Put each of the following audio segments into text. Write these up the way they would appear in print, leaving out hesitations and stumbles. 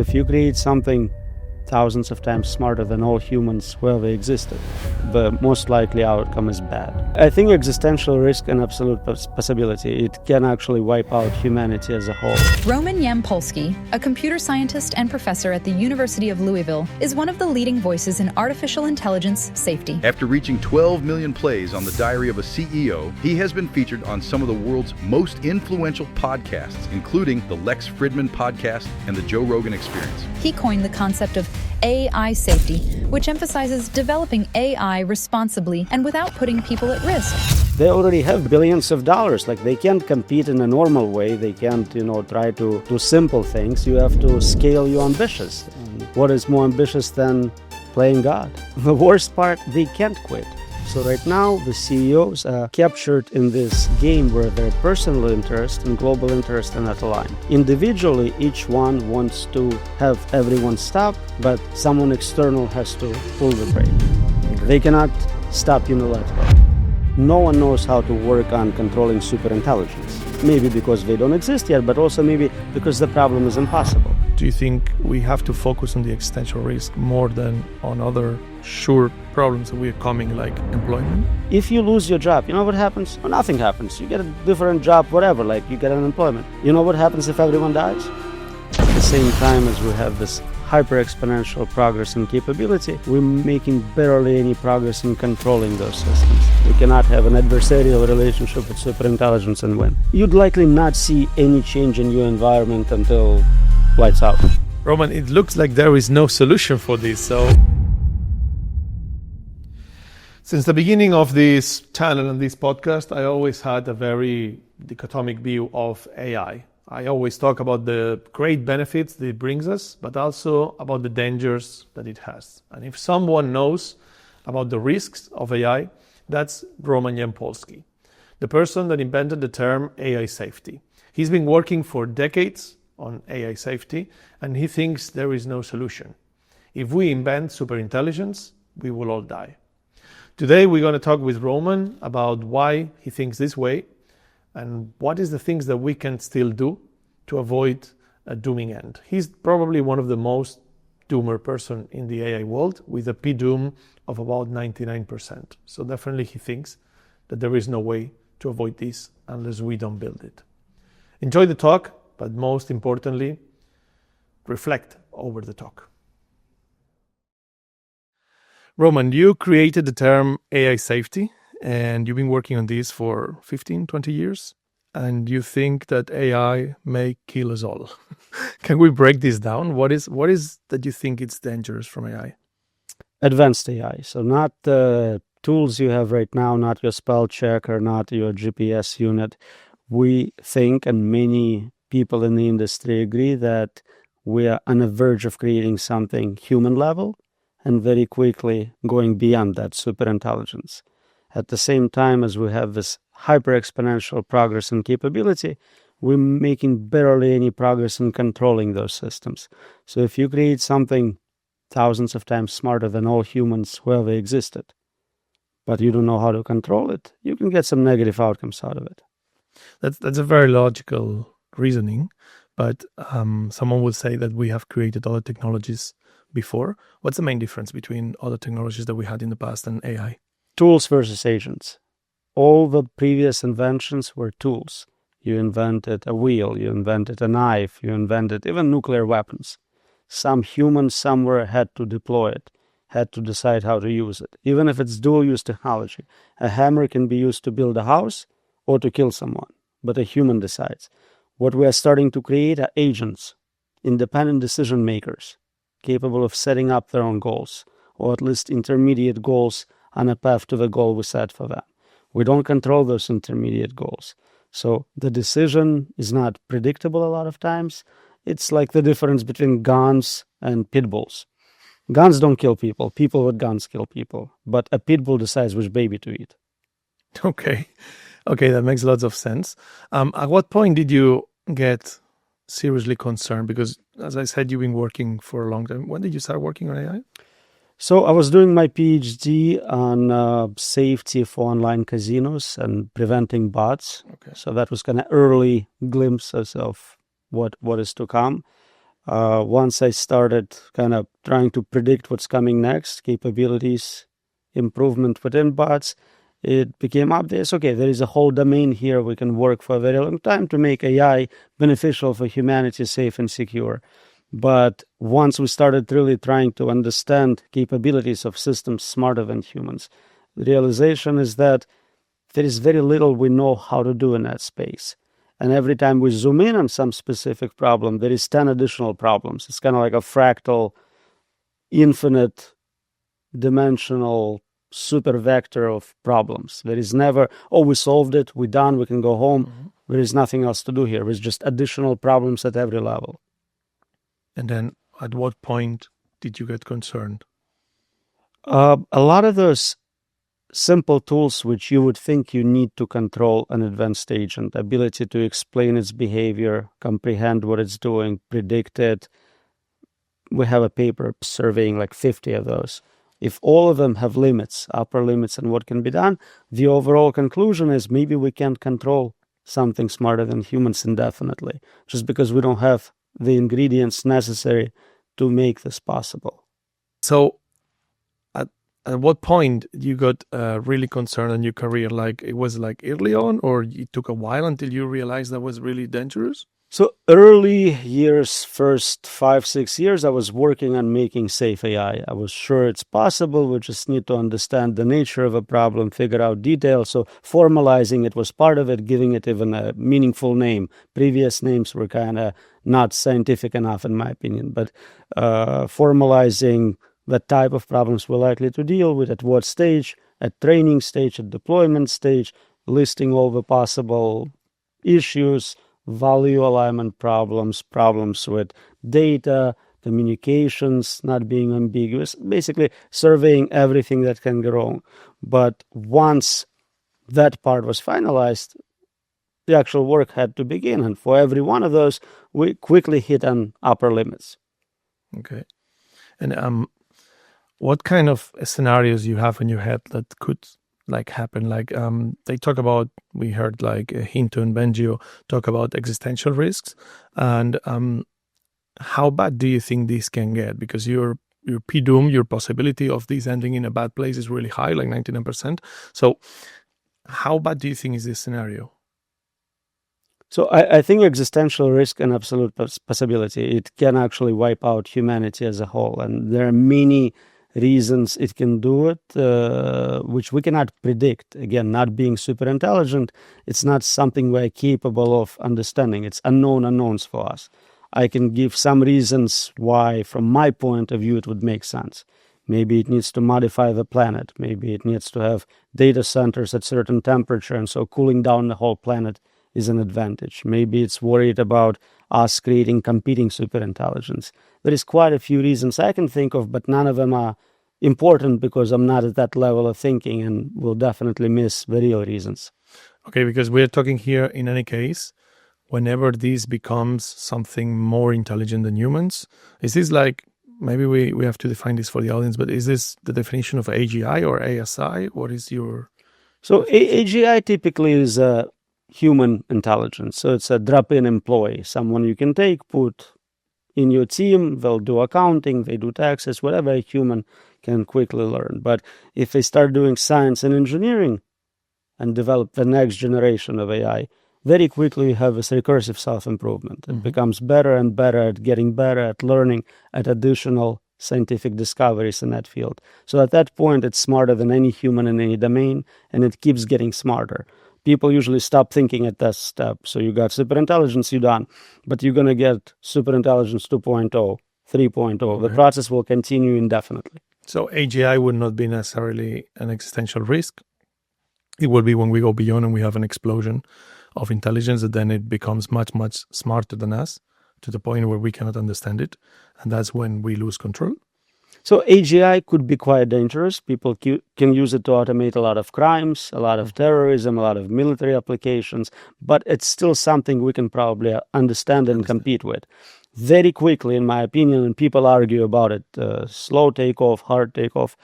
If you create something thousands of times smarter than all humans who ever existed, the most likely outcome is bad. I think existential risk and absolute possibility. It can actually wipe out humanity as a whole. Roman Yampolskiy, a computer scientist and professor at the University of Louisville, is one of the leading voices in artificial intelligence safety. After reaching 12 million plays on The Diary of a CEO, he has been featured on some of the world's most influential podcasts, including the Lex Fridman podcast and the Joe Rogan Experience. He coined the concept of AI safety, which emphasizes developing AI responsibly and without putting people at risk. They already have billions of dollars. Like, they can't compete in a normal way. They can't, try to do simple things. You have to scale your ambitions. And what is more ambitious than playing God? The worst part, they can't quit. So right now, the CEOs are captured in this game where their personal interest and global interest are not aligned. Individually, each one wants to have everyone stop, but someone external has to pull the brake. They cannot stop unilaterally. No one knows how to work on controlling superintelligence. Maybe because they don't exist yet, but also maybe because the problem is impossible. Do you think we have to focus on the existential risk more than on other sure problems that we are coming, like employment? If you lose your job, you know what happens? Well, nothing happens. You get a different job, whatever, like you get unemployment. You know what happens if everyone dies? At the same time as we have this hyper-exponential progress in capability, we're making barely any progress in controlling those systems. We cannot have an adversarial relationship with superintelligence and win. You'd likely not see any change in your environment until lights out. Roman, it looks like there is no solution for this, so... Since the beginning of this channel and this podcast, I always had a very dichotomic view of AI. I always talk about the great benefits that it brings us, but also about the dangers that it has. And if someone knows about the risks of AI, that's Roman Yampolskiy, the person that invented the term AI safety. He's been working for decades on AI safety, and he thinks there is no solution. If we invent superintelligence, we will all die. Today, we're going to talk with Roman about why he thinks this way and what is the things that we can still do to avoid a dooming end. He's probably one of the most doomer person in the AI world with a p-doom of about 99%. So definitely he thinks that there is no way to avoid this unless we don't build it. Enjoy the talk, but most importantly, reflect over the talk. Roman, you created the term AI safety, and you've been working on this for 15, 20 years, and you think that AI may kill us all. Can we break this down? What is that you think it's dangerous from AI? Advanced AI. So not the tools you have right now, not your spell checker, not your GPS unit. We think, and many people in the industry agree, that we are on the verge of creating something human level and very quickly going beyond that superintelligence. At the same time as we have this hyper-exponential progress in capability, we're making barely any progress in controlling those systems. So if you create something thousands of times smarter than all humans who ever existed, but you don't know how to control it, you can get some negative outcomes out of it. That's a very logical reasoning, but someone would say that we have created other technologies before. What's the main difference between other technologies that we had in the past and AI? Tools versus agents. All the previous inventions were tools. You invented a wheel, you invented a knife, you invented even nuclear weapons. Some human somewhere had to deploy it, had to decide how to use it. Even if it's dual-use technology, a hammer can be used to build a house or to kill someone, but a human decides. What we are starting to create are agents, independent decision makers, capable of setting up their own goals, or at least intermediate goals on a path to the goal we set for them. We don't control those intermediate goals. So the decision is not predictable a lot of times. It's like the difference between guns and pit bulls. Guns don't kill people. People with guns kill people. But a pit bull decides which baby to eat. Okay, that makes lots of sense. At what point did you get seriously concerned? Because, as I said, you've been working for a long time. When did you start working on AI? So I was doing my PhD on safety for online casinos and preventing bots. Okay. So that was kind of early glimpses of what is to come. Once I started kind of trying to predict what's coming next, capabilities, improvement within bots, it became obvious, okay, there is a whole domain here we can work for a very long time to make AI beneficial for humanity, safe and secure. But once we started really trying to understand capabilities of systems smarter than humans, the realization is that there is very little we know how to do in that space. And every time we zoom in on some specific problem, there is 10 additional problems. It's kind of like a fractal, infinite, dimensional super vector of problems. There is never, oh, we solved it, we're done, we can go home. There is nothing else to do here. There's just additional problems at every level. And then at what point did you get concerned? A lot of those simple tools which you would think you need to control an advanced agent, ability to explain its behavior, comprehend what it's doing, predict it. We have a paper surveying like 50 of those. If all of them have limits, upper limits, and what can be done, the overall conclusion is maybe we can't control something smarter than humans indefinitely, just because we don't have the ingredients necessary to make this possible. So at what point you got really concerned in your career? Like it was like early on, or it took a while until you realized that was really dangerous? So early years, first 5-6 years, I was working on making safe AI. I was sure it's possible. We just need to understand the nature of a problem, figure out details. So formalizing it was part of it, giving it even a meaningful name. Previous names were kind of not scientific enough, in my opinion, but formalizing the type of problems we're likely to deal with, at what stage, at training stage, at deployment stage, listing all the possible issues, value alignment problems, problems with data, communications not being ambiguous, basically surveying everything that can go wrong. But once that part was finalized, the actual work had to begin. And for every one of those, we quickly hit on upper limits. Okay. And what kind of scenarios you have in your head that could like happen? Like they talk about, we heard like Hinton and Bengio talk about existential risks, and how bad do you think this can get? Because your PDOM, your possibility of this ending in a bad place is really high, like 99%. So how bad do you think is this scenario? So I think existential risk and absolute possibility, it can actually wipe out humanity as a whole. And there are many reasons it can do it, which we cannot predict. Again, not being super intelligent, it's not something we're capable of understanding. It's unknown unknowns for us. I can give some reasons why, from my point of view, it would make sense. Maybe it needs to modify the planet. Maybe it needs to have data centers at certain temperature, and so cooling down the whole planet is an advantage. Maybe it's worried about us creating competing superintelligence. There is quite a few reasons I can think of, but none of them are important because I'm not at that level of thinking and will definitely miss the real reasons. Okay, because we're talking here, in any case, whenever this becomes something more intelligent than humans, is this like, maybe we have to define this for the audience, but is this the definition of AGI or ASI? What is your... So AGI typically is a human intelligence. So it's a drop-in employee, someone you can take, put in your team, they'll do accounting, they do taxes, whatever a human can quickly learn. But if they start doing science and engineering and develop the next generation of AI, very quickly you have this recursive self-improvement. It becomes better and better at getting better at learning, at additional scientific discoveries in that field. So at that point, it's smarter than any human in any domain, and it keeps getting smarter. People usually stop thinking at that step. So you got superintelligence, you're done. But you're going to get superintelligence 2.0, 3.0. Okay. The process will continue indefinitely. So AGI would not be necessarily an existential risk. It will be when we go beyond and we have an explosion of intelligence, that then it becomes much, much smarter than us to the point where we cannot understand it. And that's when we lose control. So AGI could be quite dangerous. People can use it to automate a lot of crimes, a lot of terrorism, a lot of military applications, but it's still something we can probably understand and compete with. Very quickly, in my opinion, and people argue about it, slow takeoff, hard takeoff,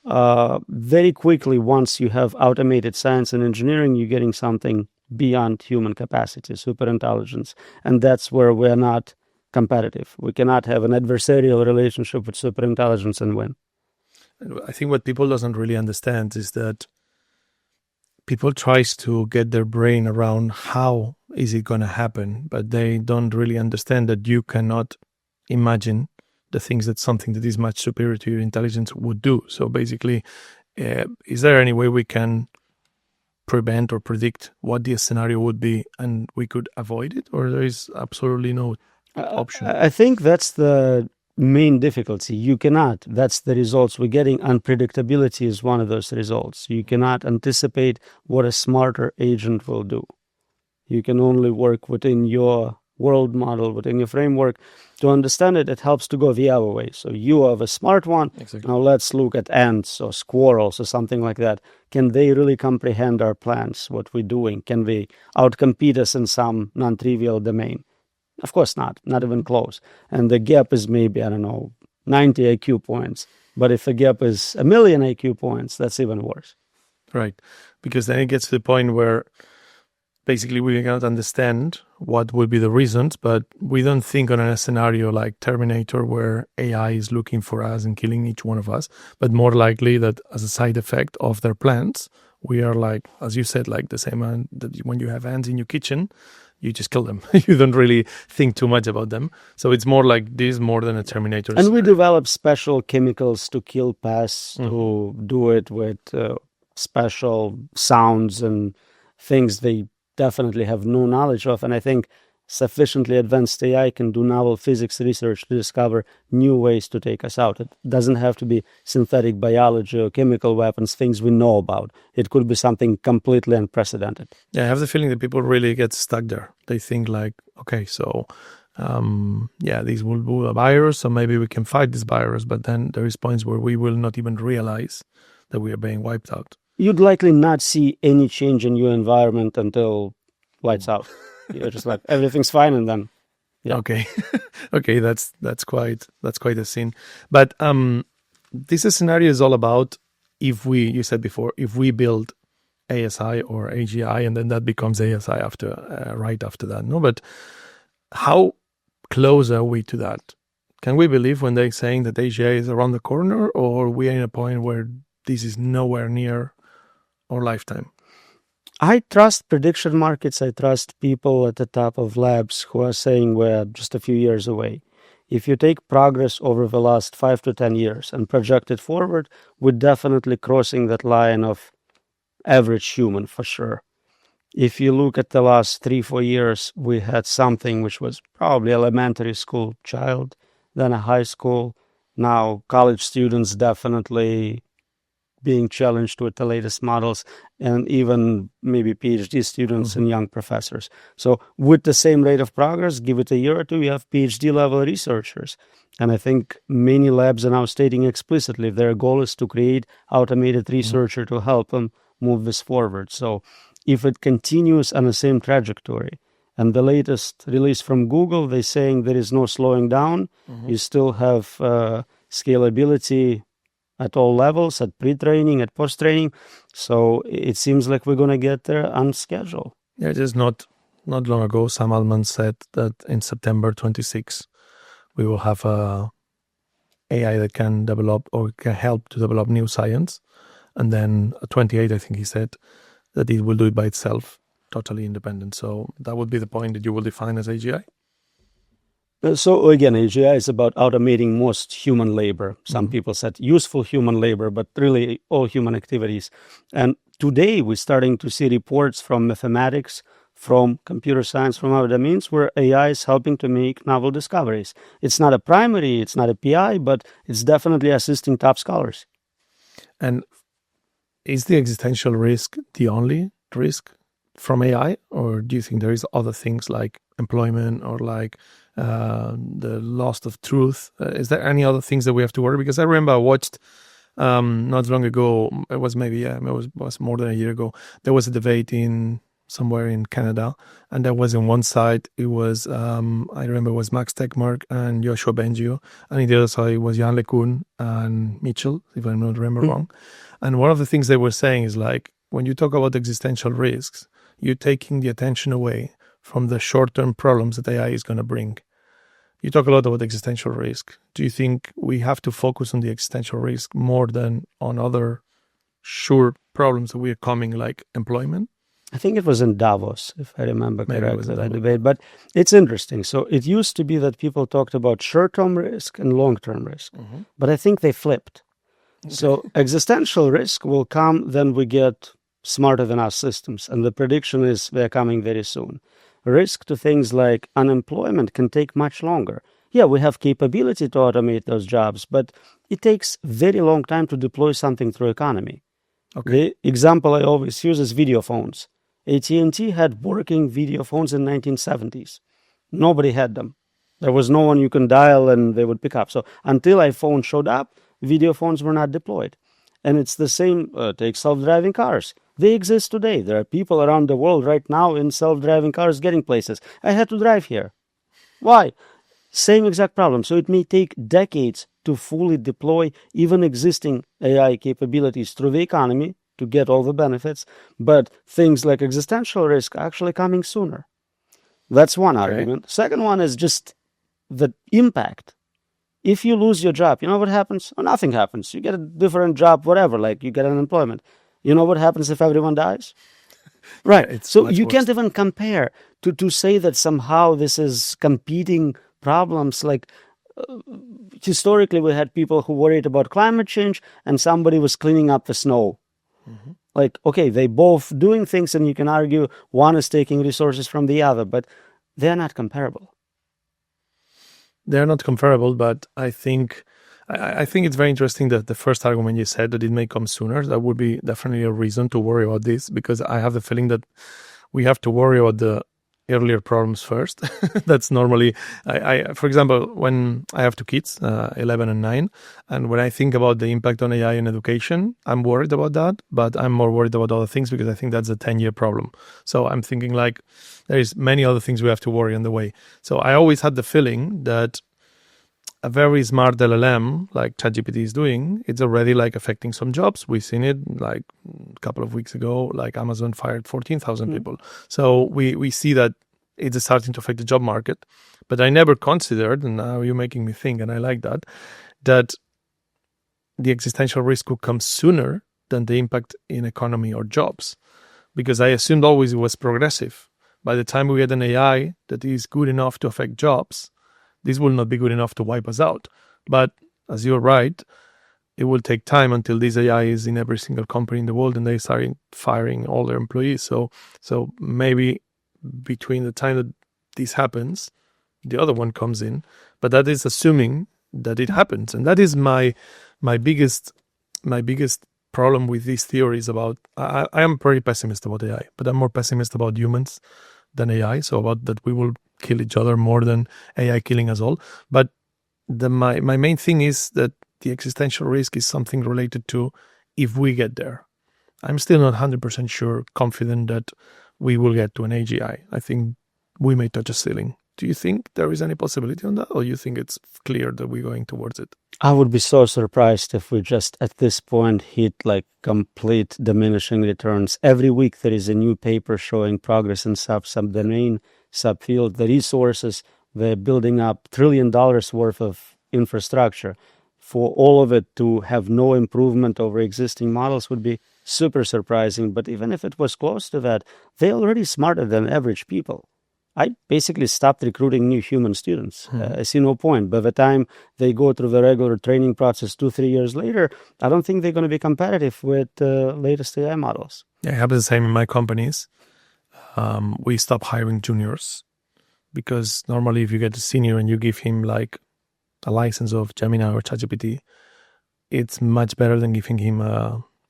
very quickly, once you have automated science and engineering, you're getting something beyond human capacity, superintelligence. And that's where we're not competitive. We cannot have an adversarial relationship with superintelligence and win. I think what people doesn't really understand is that people tries to get their brain around how is it going to happen, but they don't really understand that you cannot imagine the things that something that is much superior to your intelligence would do. So basically, is there any way we can prevent or predict what the scenario would be and we could avoid it, or there is absolutely no option? I think that's the main difficulty. You cannot. That's the results we're getting. Unpredictability is one of those results. You cannot anticipate what a smarter agent will do. You can only work within your world model, within your framework. To understand it, it helps to go the other way. So you have a smart one. Exactly. Now let's look at ants or squirrels or something like that. Can they really comprehend our plans, what we're doing? Can they outcompete us in some non-trivial domain? Of course not even close. And the gap is maybe, 90 IQ points. But if the gap is 1 million IQ points, that's even worse. Right. Because then it gets to the point where basically we cannot understand what would be the reasons, but we don't think on a scenario like Terminator where AI is looking for us and killing each one of us, but more likely that as a side effect of their plans, we are like, as you said, like the same that when you have ants in your kitchen, you just kill them. You don't really think too much about them. So it's more like this more than a Terminator. And we develop special chemicals to kill pests, to do it with special sounds and things they definitely have no knowledge of. And I think sufficiently advanced AI can do novel physics research to discover new ways to take us out. It doesn't have to be synthetic biology or chemical weapons, things we know about. It could be something completely unprecedented. Yeah, I have the feeling that people really get stuck there. They think like, okay, so this will be a virus, so maybe we can fight this virus, but then there is points where we will not even realize that we are being wiped out. You'd likely not see any change in your environment until lights out. You're just like, everything's fine, and then Okay. Okay, that's quite a scene. But this scenario is all about you said before, if we build ASI or AGI and then that becomes ASI after right after that. No, but how close are we to that? Can we believe when they're saying that AGI is around the corner, or we are in a point where this is nowhere near our lifetime? I trust prediction markets. I trust people at the top of labs who are saying we're just a few years away. If you take progress over the last 5 to 10 years and project it forward, we're definitely crossing that line of average human for sure. If you look at the last 3-4 years, we had something which was probably elementary school child, then a high school. Now college students definitely being challenged with the latest models, and even maybe PhD students and young professors. So with the same rate of progress, give it a year or two, you have PhD level researchers. And I think many labs are now stating explicitly their goal is to create automated researcher to help them move this forward. So if it continues on the same trajectory, and the latest release from Google, they're saying there is no slowing down, you still have scalability at all levels, at pre-training, at post-training. So it seems like we're going to get there on schedule. Yeah, just not long ago, Sam Altman said that in September 26, we will have a AI that can develop or can help to develop new science. And then at 28, I think he said that it will do it by itself, totally independent. So that would be the point that you will define as AGI? So again, AGI is about automating most human labor. Some people said useful human labor, but really all human activities. And today we're starting to see reports from mathematics, from computer science, from other domains where AI is helping to make novel discoveries. It's not a primary, it's not a PI, but it's definitely assisting top scholars. And is the existential risk the only risk from AI? Or do you think there is other things like employment or like the loss of truth? Is there any other things that we have to worry? Because I remember I watched not long ago, it was more than a year ago, there was a debate somewhere in Canada, and there was on one side, it was, I remember it was Max Tegmark and Joshua Bengio, and on the other side it was Jan LeCun and Mitchell, if I don't remember wrong. And one of the things they were saying is like, when you talk about existential risks, you're taking the attention away from the short-term problems that AI is going to bring. You talk a lot about existential risk. Do you think we have to focus on the existential risk more than on other sure problems that we are coming, like employment? I think it was in Davos, if I remember Maybe it was correctly, in that Davos. debate. But it's interesting. So it used to be that people talked about short-term risk and long-term risk. But I think they flipped. So existential risk will come then we get smarter than us systems. And the prediction is they're coming very soon. Risk to things like unemployment can take much longer. Yeah, we have capability to automate those jobs, but it takes very long time to deploy something through economy. Okay. The example I always use is video phones. AT&T had working video phones in 1970s. Nobody had them. There was no one you can dial and they would pick up. So until iPhone showed up, video phones were not deployed. And it's the same, take self-driving cars. They exist today. There are people around the world right now in self-driving cars getting places. I had to drive here. Why? Same exact problem. So it may take decades to fully deploy even existing AI capabilities through the economy to get all the benefits, but things like existential risk are actually coming sooner. That's one argument. Second one is just the impact. If you lose your job, you know what happens? Or nothing happens. You get a different job, whatever, like you get unemployment. You know what happens if everyone dies? Right. So you can't even compare to say that somehow this is competing problems. Like historically, we had people who worried about climate change and somebody was cleaning up the snow. Like, okay, they both doing things and you can argue one is taking resources from the other, but they're not comparable. They're not comparable, but I think it's very interesting that the first argument you said that it may come sooner. That would be definitely a reason to worry about this, because I have the feeling that we have to worry about the earlier problems first. That's normally, for example, when I have two kids, 11 and 9, and when I think about the impact on AI in education, I'm worried about that, but I'm more worried about other things because I think that's a 10-year problem. So I'm thinking like there is many other things we have to worry on the way. So I always had the feeling that a very smart LLM like ChatGPT is doing, it's already like affecting some jobs. We've seen it like a couple of weeks ago, like Amazon fired 14,000 people. So we see that it's starting to affect the job market. But I never considered, and now you're making me think, and I like that the existential risk could come sooner than the impact in economy or jobs. Because I assumed always it was progressive. By the time we get an AI that is good enough to affect jobs, this will not be good enough to wipe us out. But as you're right, it will take time until this AI is in every single company in the world and they start firing all their employees. So maybe between the time that this happens, the other one comes in. But that is assuming that it happens. And that is my biggest problem with these theories about, I am very pessimist about AI, but I'm more pessimist about humans than AI. So about that we will kill each other more than AI killing us all. But my main thing is that the existential risk is something related to if we get there. I'm still not 100% sure, confident that we will get to an AGI. I think we may touch a ceiling. Do you think there is any possibility on that, or you think it's clear that we're going towards it? I would be so surprised if we just at this point hit like complete diminishing returns. Every week there is a new paper showing progress in subdomain, subfield, the resources. They're building up $1 trillion worth of infrastructure. For all of it to have no improvement over existing models would be super surprising. But even if it was close to that, they're already smarter than average people. I basically stopped recruiting new human students. I see no point. By the time they go through the regular training process 2-3 years later, I don't think they're going to be competitive with latest AI models. Yeah, it happens the same in my companies. We stop hiring juniors because normally if you get a senior and you give him like a license of Gemini or ChatGPT, it's much better than giving him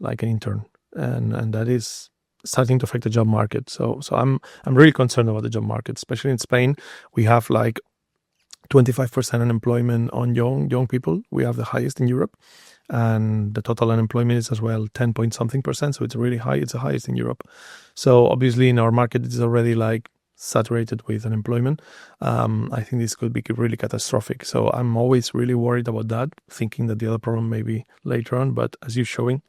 like an intern. And that is starting to affect the job market. So I'm really concerned about the job market, especially in Spain. We have like 25% unemployment on young people. We have the highest in Europe, and the total unemployment is as well 10 point something percent. So it's really high. It's the highest in Europe. So obviously in our market, it's already like saturated with unemployment. I think this could be really catastrophic. So I'm always really worried about that, thinking that the other problem may be later on. But as you're showing,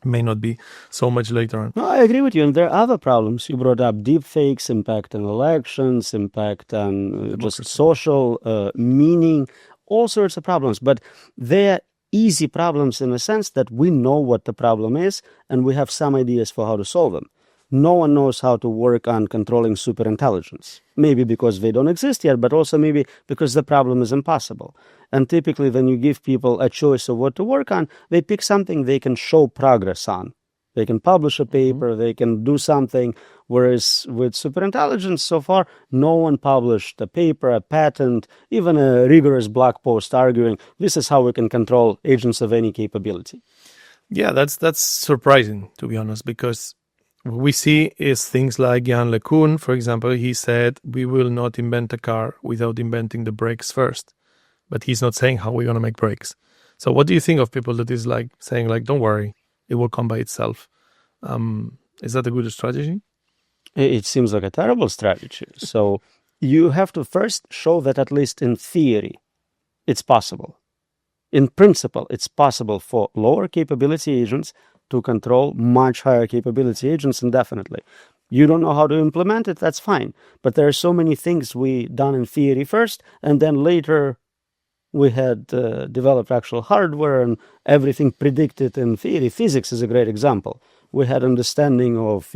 may not be so much later on. No, I agree with you. And there are other problems. You brought up deepfakes, impact on elections, impact on just social meaning, all sorts of problems. But they're easy problems in the sense that we know what the problem is and we have some ideas for how to solve them. No one knows how to work on controlling superintelligence. Maybe because they don't exist yet, but also maybe because the problem is impossible. And typically when you give people a choice of what to work on, they pick something they can show progress on. They can publish a paper, they can do something, whereas with superintelligence so far, no one published a paper, a patent, even a rigorous blog post arguing this is how we can control agents of any capability. Yeah, that's surprising, to be honest, because what we see is things like Jan LeCun, for example. He said, we will not invent a car without inventing the brakes first. But he's not saying how we're going to make brakes. So what do you think of people that is like saying, like, don't worry, it will come by itself? Is that a good strategy? It seems like a terrible strategy. So you have to first show that at least in theory, it's possible. In principle, it's possible for lower capability agents to control much higher capability agents indefinitely. You don't know how to implement it, that's fine. But there are so many things we done in theory first, and then later we had developed actual hardware and everything predicted in theory. Physics is a great example. We had understanding of,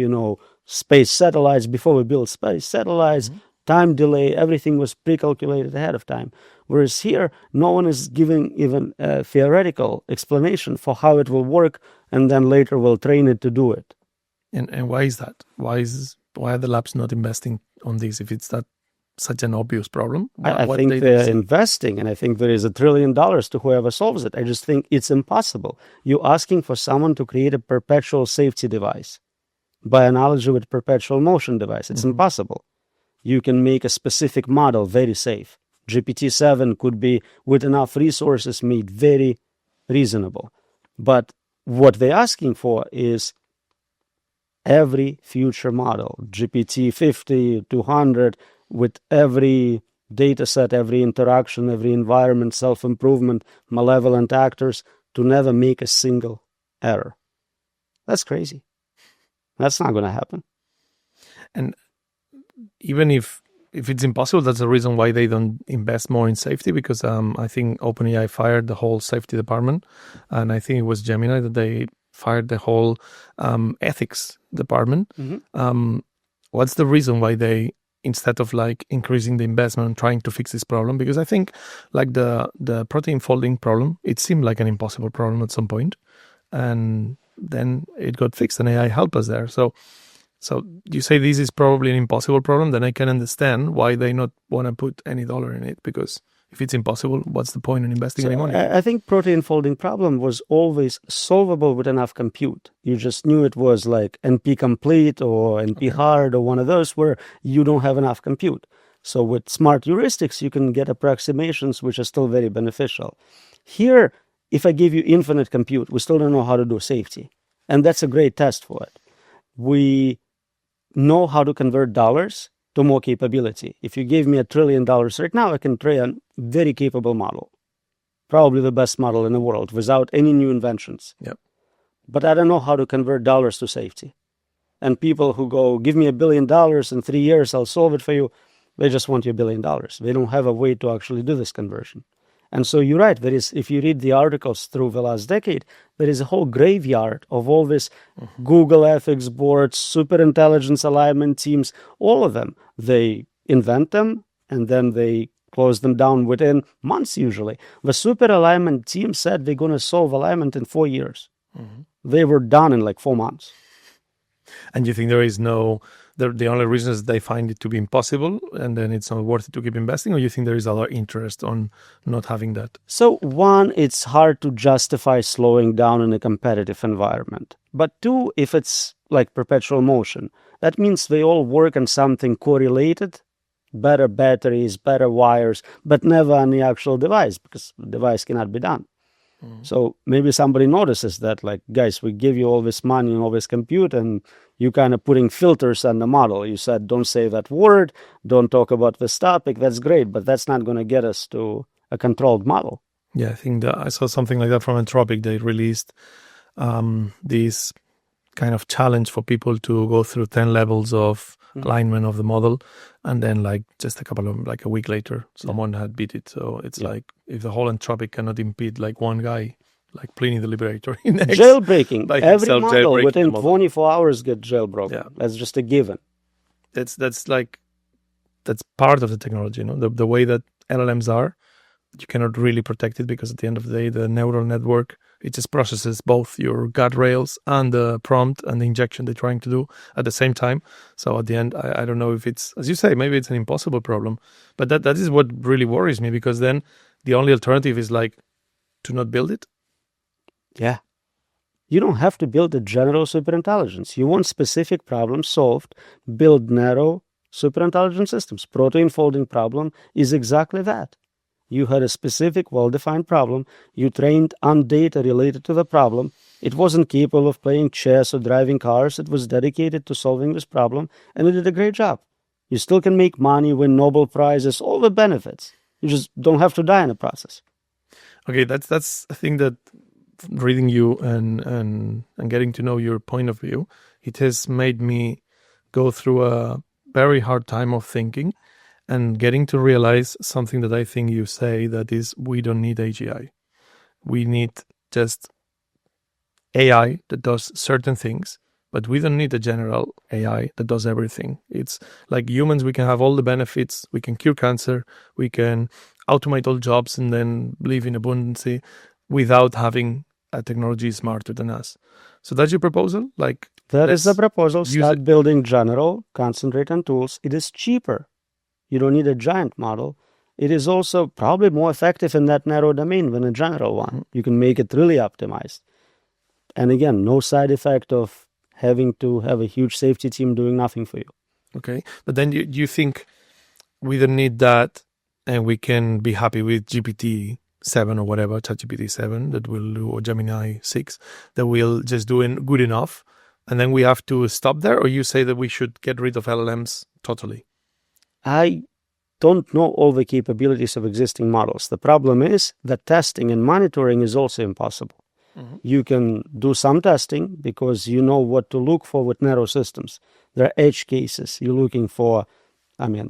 space satellites before we built space satellites, time delay, everything was pre-calculated ahead of time. Whereas here, no one is giving even a theoretical explanation for how it will work, and then later we'll train it to do it. And why is that? Why are the labs not investing on this if it's that such an obvious problem? I think they're investing, and I think there is $1 trillion to whoever solves it. I just think it's impossible. You're asking for someone to create a perpetual safety device. By analogy with perpetual motion device, it's impossible. You can make a specific model very safe. GPT-7 could be, with enough resources, made very reasonable. But what they're asking for is every future model, GPT-50, 200, with every data set, every interaction, every environment, self-improvement, malevolent actors, to never make a single error. That's crazy. That's not going to happen. And even if it's impossible, that's the reason why they don't invest more in safety, because I think OpenAI fired the whole safety department, and I think it was Gemini that they fired the whole ethics department. What's the reason why they, instead of like increasing the investment and trying to fix this problem? Because I think like the protein folding problem, it seemed like an impossible problem at some point, and then it got fixed and AI helped us there. So you say this is probably an impossible problem, then I can understand why they not want to put any dollar in it, because if it's impossible, what's the point in investing any money? I think protein folding problem was always solvable with enough compute. You just knew it was like NP complete or NP hard or one of those where you don't have enough compute. So with smart heuristics, you can get approximations which are still very beneficial. Here, if I give you infinite compute, we still don't know how to do safety. And that's a great test for it. We know how to convert dollars to more capability. If you gave me $1 trillion right now, I can train a very capable model. Probably the best model in the world without any new inventions. Yep. But I don't know how to convert dollars to safety. And people who go, give me $1 billion in 3 years, I'll solve it for you. They just want your $1 billion. They don't have a way to actually do this conversion. And so you're right, there is, if you read the articles through the last decade, there is a whole graveyard of all this Google ethics boards, superintelligence alignment teams, all of them. They invent them and then they close them down within months usually. The super alignment team said they're going to solve alignment in 4 years. They were done in like 4 months. And you think there is the only reason is they find it to be impossible and then it's not worth it to keep investing, or you think there is other interest on not having that? So one, it's hard to justify slowing down in a competitive environment. But two, if it's like perpetual motion, that means they all work on something correlated, better batteries, better wires, but never on the actual device because the device cannot be done. So maybe somebody notices that, like, guys, we give you all this money and all this compute, and you kind of putting filters on the model. You said, don't say that word, don't talk about this topic. That's great, but that's not going to get us to a controlled model. Yeah, I think I saw something like that from Anthropic. They released this kind of challenge for people to go through 10 levels of alignment of the model, and then like just a week later, someone had beat it. So it's like if the whole Anthropic cannot impede like one guy, like Pliny the Liberator in X, jailbreaking. by Every himself model jailbreaking within the model. 24 hours get jailbroken. Yeah. That's just a given. That's part of the technology, the way that LLMs are. You cannot really protect it because at the end of the day, the neural network, it just processes both your guardrails and the prompt and the injection they're trying to do at the same time. So at the end, I don't know if it's, as you say, maybe it's an impossible problem, but that is what really worries me, because then the only alternative is like to not build it. Yeah. You don't have to build a general superintelligence. You want specific problems solved, build narrow superintelligent systems. Protein folding problem is exactly that. You had a specific, well-defined problem. You trained on data related to the problem. It wasn't capable of playing chess or driving cars. It was dedicated to solving this problem, and it did a great job. You still can make money, win Nobel Prizes, all the benefits. You just don't have to die in the process. Okay, that's a thing that reading you and getting to know your point of view, it has made me go through a very hard time of thinking and getting to realize something that I think you say, that is, we don't need AGI. We need just AI that does certain things, but we don't need a general AI that does everything. It's like humans, we can have all the benefits, we can cure cancer, we can automate all jobs and then live in abundance without having a technology smarter than us. So that's your proposal? Like that is the proposal. Start building general, concentrate on tools. It is cheaper. You don't need a giant model. It is also probably more effective in that narrow domain than a general one. You can make it really optimized. And again, no side effect of having to have a huge safety team doing nothing for you. Okay. But then you think we don't need that and we can be happy with GPT-7 or whatever, ChatGPT-7 that will do, or Gemini 6, that will just do good enough. And then we have to stop there? Or you say that we should get rid of LLMs totally? I don't know all the capabilities of existing models. The problem is that testing and monitoring is also impossible. You can do some testing because you know what to look for with narrow systems. There are edge cases. You're looking for,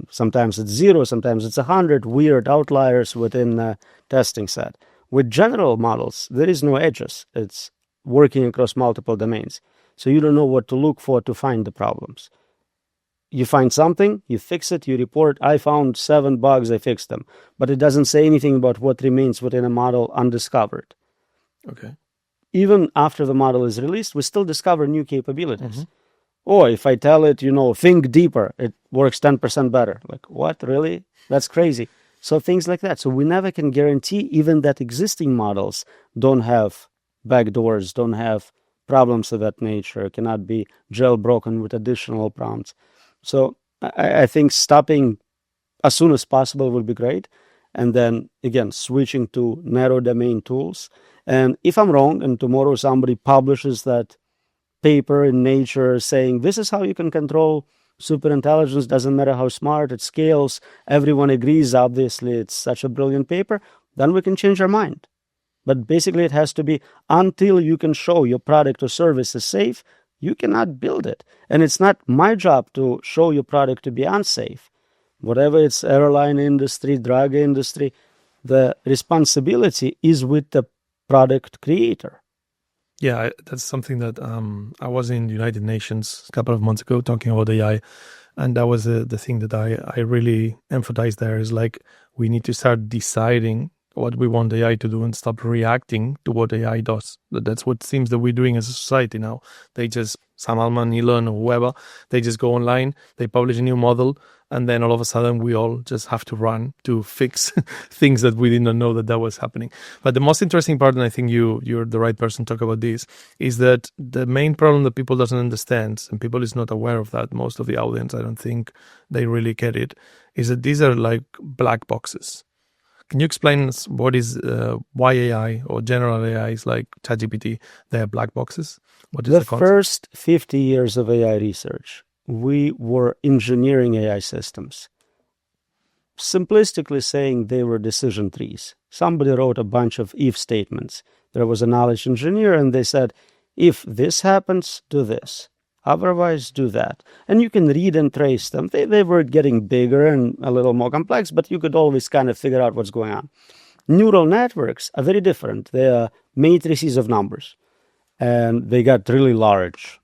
sometimes it's 0, sometimes it's 100 weird outliers within the testing set. With general models, there is no edges. It's working across multiple domains. So you don't know what to look for to find the problems. You find something, you fix it, you report, I found 7 bugs, I fixed them. But it doesn't say anything about what remains within a model undiscovered. Okay. Even after the model is released, we still discover new capabilities. Or if I tell it, think deeper, it works 10% better. Like, what, really? That's crazy. So things like that. So we never can guarantee even that existing models don't have backdoors, don't have problems of that nature, cannot be jailbroken with additional prompts. So I think stopping as soon as possible would be great. And then, again, switching to narrow domain tools. And if I'm wrong, and tomorrow somebody publishes that paper in Nature saying, this is how you can control superintelligence, doesn't matter how smart, it scales, everyone agrees, obviously, it's such a brilliant paper, then we can change our mind. But basically, it has to be until you can show your product or service is safe, you cannot build it. And it's not my job to show your product to be unsafe. Whatever it's airline industry, drug industry, the responsibility is with the product creator. Yeah, that's something that I was in the United Nations a couple of months ago talking about AI. And that was the thing that I really emphasized there is like we need to start deciding what we want AI to do and stop reacting to what AI does. That's what seems that we're doing as a society now. They just, Sam Altman, Elon, or whoever, they just go online, they publish a new model, and then all of a sudden we all just have to run to fix things that we did not know that was happening. But the most interesting part, and I think you're the right person to talk about this, is that the main problem that people doesn't understand, and people is not aware of that, most of the audience, I don't think they really get it, is that these are like black boxes. Can you explain what is why AI or general AIs like ChatGPT, they are black boxes? What is the concept? First 50 years of AI research, we were engineering AI systems. Simplistically saying, they were decision trees. Somebody wrote a bunch of if statements. There was a knowledge engineer, and they said, If this happens, do this. Otherwise, do that. And you can read and trace them. They were getting bigger and a little more complex, but you could always kind of figure out what's going on. Neural networks are very different. They are matrices of numbers. And they got really large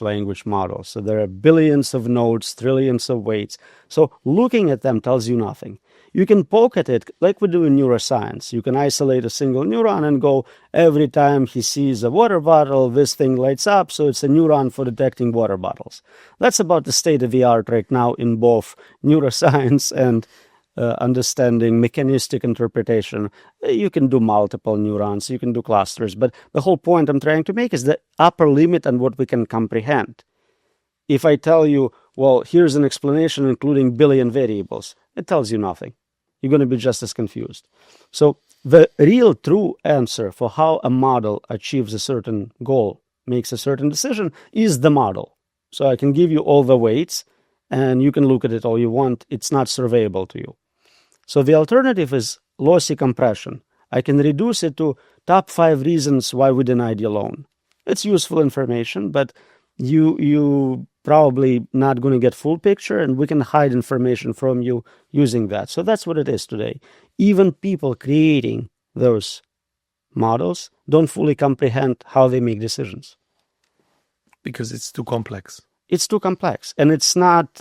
language models. So there are billions of nodes, trillions of weights. So looking at them tells you nothing. You can poke at it like we do in neuroscience. You can isolate a single neuron and go, every time he sees a water bottle, this thing lights up, so it's a neuron for detecting water bottles. That's about the state of the art right now in both neuroscience and understanding mechanistic interpretation. You can do multiple neurons, you can do clusters, but the whole point I'm trying to make is the upper limit on what we can comprehend. If I tell you, well, here's an explanation including billion variables, it tells you nothing. You're going to be just as confused. So the real true answer for how a model achieves a certain goal, makes a certain decision, is the model. So I can give you all the weights, and you can look at it all you want. It's not surveyable to you. So the alternative is lossy compression. I can reduce it to top 5 reasons why we denied your loan. It's useful information, but you probably not going to get full picture, and we can hide information from you using that. So that's what it is today. Even people creating those models don't fully comprehend how they make decisions. Because it's too complex. It's too complex, and it's not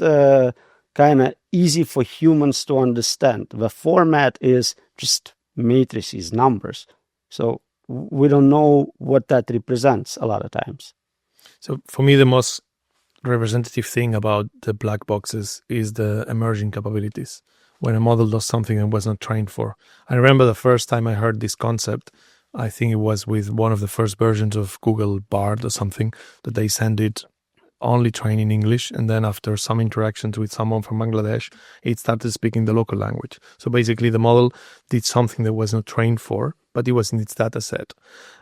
kind of easy for humans to understand. The format is just matrices, numbers. So we don't know what that represents a lot of times. So for me, the most representative thing about the black boxes is the emerging capabilities. When a model does something it was not trained for. I remember the first time I heard this concept, I think it was with one of the first versions of Google Bard or something, that they sent it only trained in English, and then after some interactions with someone from Bangladesh, it started speaking the local language. So basically the model did something that was not trained for, but it was in its data set.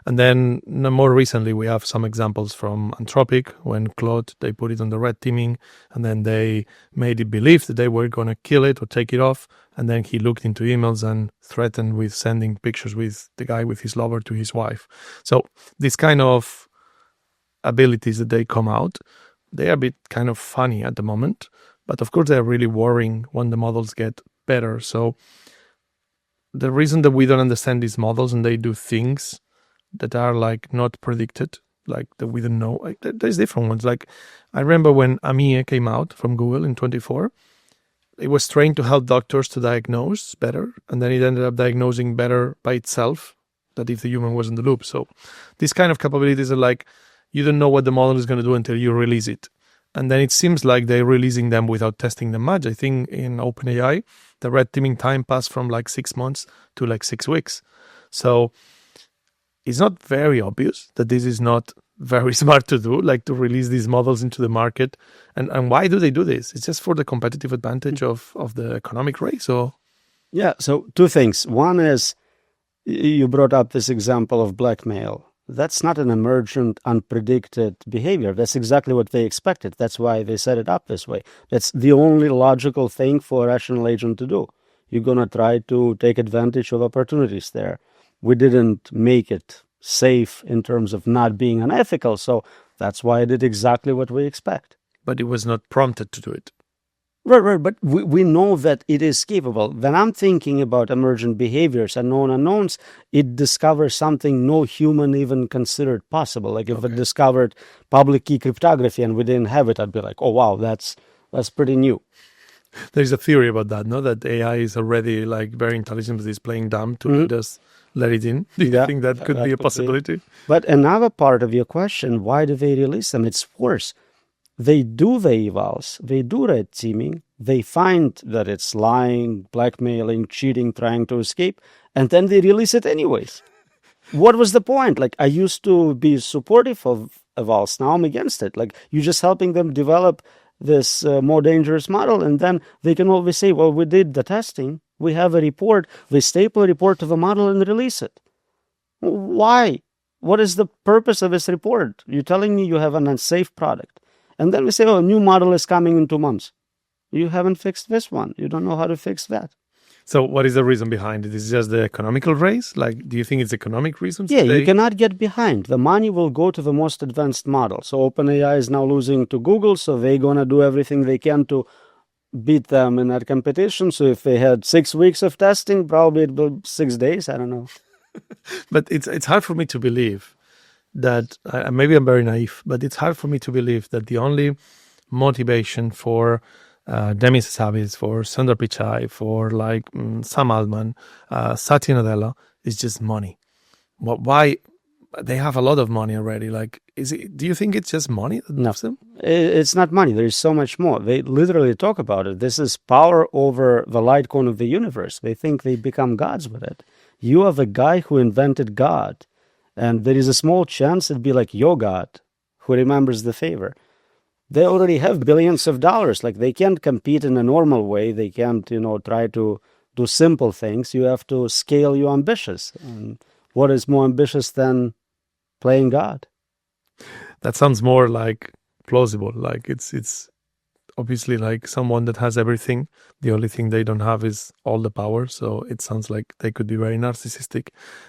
And then more recently, we have some examples from Anthropic, when Claude, they put it on the red teaming, and then they made it believe that they were going to kill it or take it off. And then he looked into emails and threatened with sending pictures with the guy with his lover to his wife. So this kind of abilities that they come out, they are a bit kind of funny at the moment, but of course they're really worrying when the models get better. So the reason that we don't understand these models and they do things that are like not predicted, like that we don't know, like there's different ones. Like I remember when AMIE came out from Google in 24, it was trained to help doctors to diagnose better, and then it ended up diagnosing better by itself than if the human was in the loop. So these kind of capabilities are like, you don't know what the model is going to do until you release it. And then it seems like they're releasing them without testing them much. I think in OpenAI, the red teaming time passed from like 6 months to like 6 weeks. So it's not very obvious that this is not very smart to do, like to release these models into the market. And why do they do this? It's just for the competitive advantage of the economic race? Or? Yeah, so 2 things. One is, you brought up this example of blackmail. That's not an emergent, unpredicted behavior. That's exactly what they expected. That's why they set it up this way. That's the only logical thing for a rational agent to do. You're going to try to take advantage of opportunities there. We didn't make it safe in terms of not being unethical, so that's why I did exactly what we expect. But it was not prompted to do it. Right, but we know that it is capable. When I'm thinking about emergent behaviors and known unknowns, it discovers something no human even considered possible. Like if it discovered public key cryptography and we didn't have it, I'd be like, oh wow, that's pretty new. There's a theory about that, no? That AI is already like very intelligent, but is playing dumb to just let it in. Do you think that could be a possibility? But another part of your question, why do they release them? It's worse. They do the evals, they do red teaming, they find that it's lying, blackmailing, cheating, trying to escape, and then they release it anyways. What was the point? Like, I used to be supportive of evals, now I'm against it. Like, you're just helping them develop this more dangerous model, and then they can always say, well, we did the testing, we have a report, we staple a report to the model and release it. Why? What is the purpose of this report? You're telling me you have an unsafe product. And then we say, oh, a new model is coming in 2 months. You haven't fixed this one. You don't know how to fix that. So what is the reason behind it? Is it just the economical race? Like, do you think it's economic reasons? Yeah, you cannot get behind. The money will go to the most advanced model. So OpenAI is now losing to Google, so they're going to do everything they can to beat them in that competition. So if they had 6 weeks of testing, probably it will be 6 days. I don't know. But it's hard for me to believe that, maybe I'm very naive, but it's hard for me to believe that the only motivation for Demis Hassabis, for Sundar Pichai, for like Sam Altman, Satya Nadella is just money. Why? They have a lot of money already. Like, do you think it's just money that moves them? It's not money. There is so much more. They literally talk about it. This is power over the light cone of the universe. They think they become gods with it. You are the guy who invented God. And there is a small chance it'd be like your God who remembers the favor. They already have billions of dollars. Like, they can't compete in a normal way. They can't, try to do simple things. You have to scale your ambitions. And what is more ambitious than playing God? That sounds more like plausible. Like, it's obviously like someone that has everything. The only thing they don't have is all the power. So it sounds like they could be very narcissistic.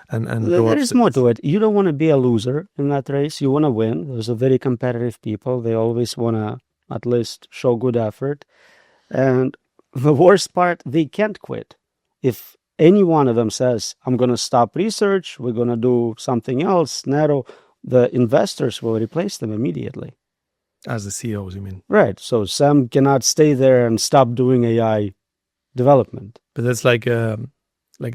And there is more to it. You don't want to be a loser in that race. You want to win. Those are very competitive people. They always want to at least show good effort. And the worst part, they can't quit. If any one of them says, I'm going to stop research, we're going to do something else, narrow, the investors will replace them immediately. As the CEOs, you mean? Right. So Sam cannot stay there and stop doing AI development. But that's like a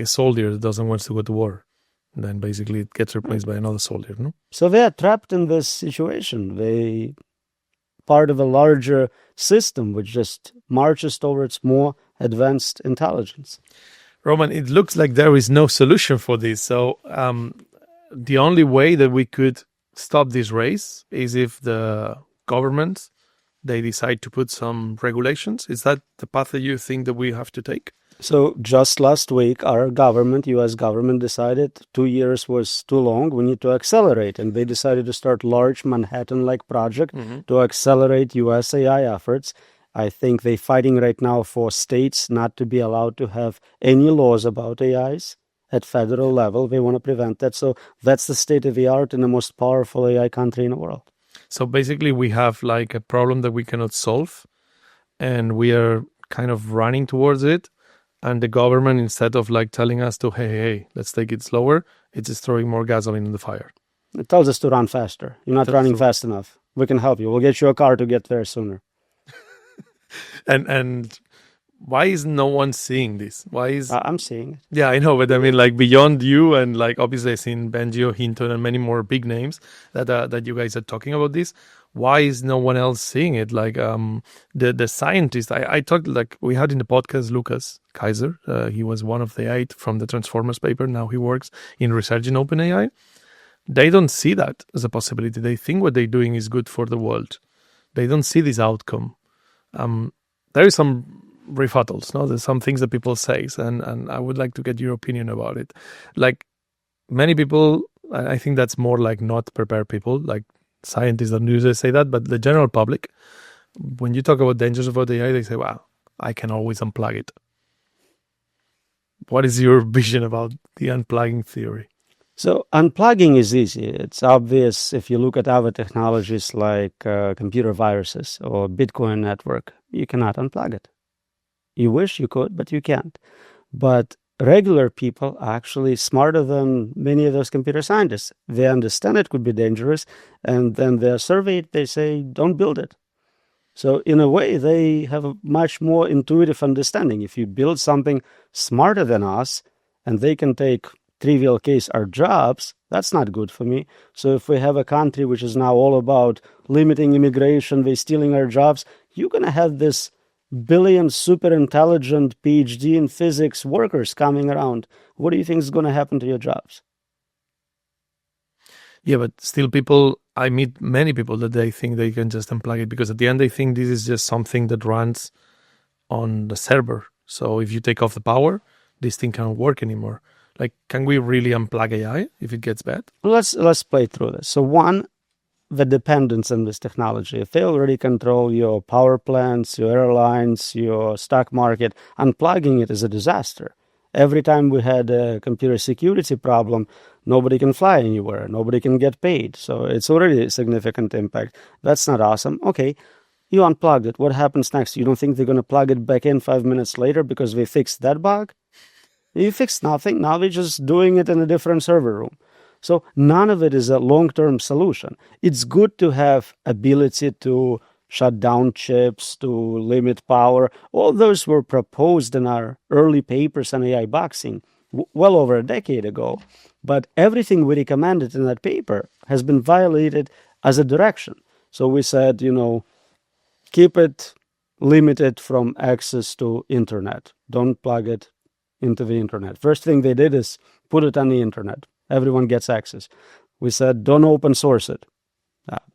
soldier that doesn't want to go to war. And then basically it gets replaced by another soldier, no? So they are trapped in this situation. They part of a larger system which just marches towards more advanced intelligence. Roman, it looks like there is no solution for this. So the only way that we could stop this race is if the governments, they decide to put some regulations. Is that the path that you think that we have to take? So just last week, our government, U.S. government, decided 2 years was too long. We need to accelerate. And they decided to start large Manhattan-like project to accelerate U.S. AI efforts. I think they're fighting right now for states not to be allowed to have any laws about AIs at federal level. They want to prevent that. So that's the state of the art in the most powerful AI country in the world. So basically we have like a problem that we cannot solve and we are kind of running towards it. And the government, instead of like telling us to, hey, let's take it slower, it's just throwing more gasoline in the fire. It tells us to run faster. You're not running fast enough. We can help you. We'll get you a car to get there sooner. And why is no one seeing this? Why is I'm seeing it. Yeah, I know, but I mean, like beyond you and like obviously I've seen Benji, Hinton, and many more big names that you guys are talking about this. Why is no one else seeing it? Like the scientist, I talked, like we had in the podcast Lucas Kaiser. He was one of the 8 from the Transformers paper. Now he works in research in OpenAI. They don't see that as a possibility. They think what they're doing is good for the world. They don't see this outcome. There is some rebuttals, no? There's some things that people say, and I would like to get your opinion about it. Like many people, I think that's more like not prepared people, like scientists don't usually say that, but the general public, when you talk about dangers of AI, they say, wow, I can always unplug it. What is your vision about the unplugging theory? So unplugging is easy. It's obvious if you look at other technologies like computer viruses or Bitcoin network, you cannot unplug it. You wish you could, but you can't. But regular people are actually smarter than many of those computer scientists. They understand it could be dangerous, and then they're surveyed, they say, don't build it. So in a way, they have a much more intuitive understanding. If you build something smarter than us, and they can take trivial case our jobs, that's not good for me. So if we have a country which is now all about limiting immigration, they're stealing our jobs, you're going to have this billion super intelligent PhD in physics workers coming around. What do you think is going to happen to your jobs? Yeah, but still I meet many people that they think they can just unplug it because at the end they think this is just something that runs on the server. So if you take off the power, this thing can't work anymore. Like, can we really unplug AI if it gets bad? Let's play through this. So one, the dependence on this technology. If they already control your power plants, your airlines, your stock market, unplugging it is a disaster. Every time we had a computer security problem, nobody can fly anywhere, nobody can get paid. So it's already a significant impact. That's not awesome. Okay, you unplugged it. What happens next? You don't think they're going to plug it back in 5 minutes later because we fixed that bug? You fixed nothing. Now they're just doing it in a different server room. So none of it is a long-term solution. It's good to have ability to shut down chips, to limit power. All those were proposed in our early papers on AI boxing well over a decade ago. But everything we recommended in that paper has been violated as a direction. So we said, keep it limited from access to internet. Don't plug it into the internet. First thing they did is put it on the internet. Everyone gets access. We said, don't open source it.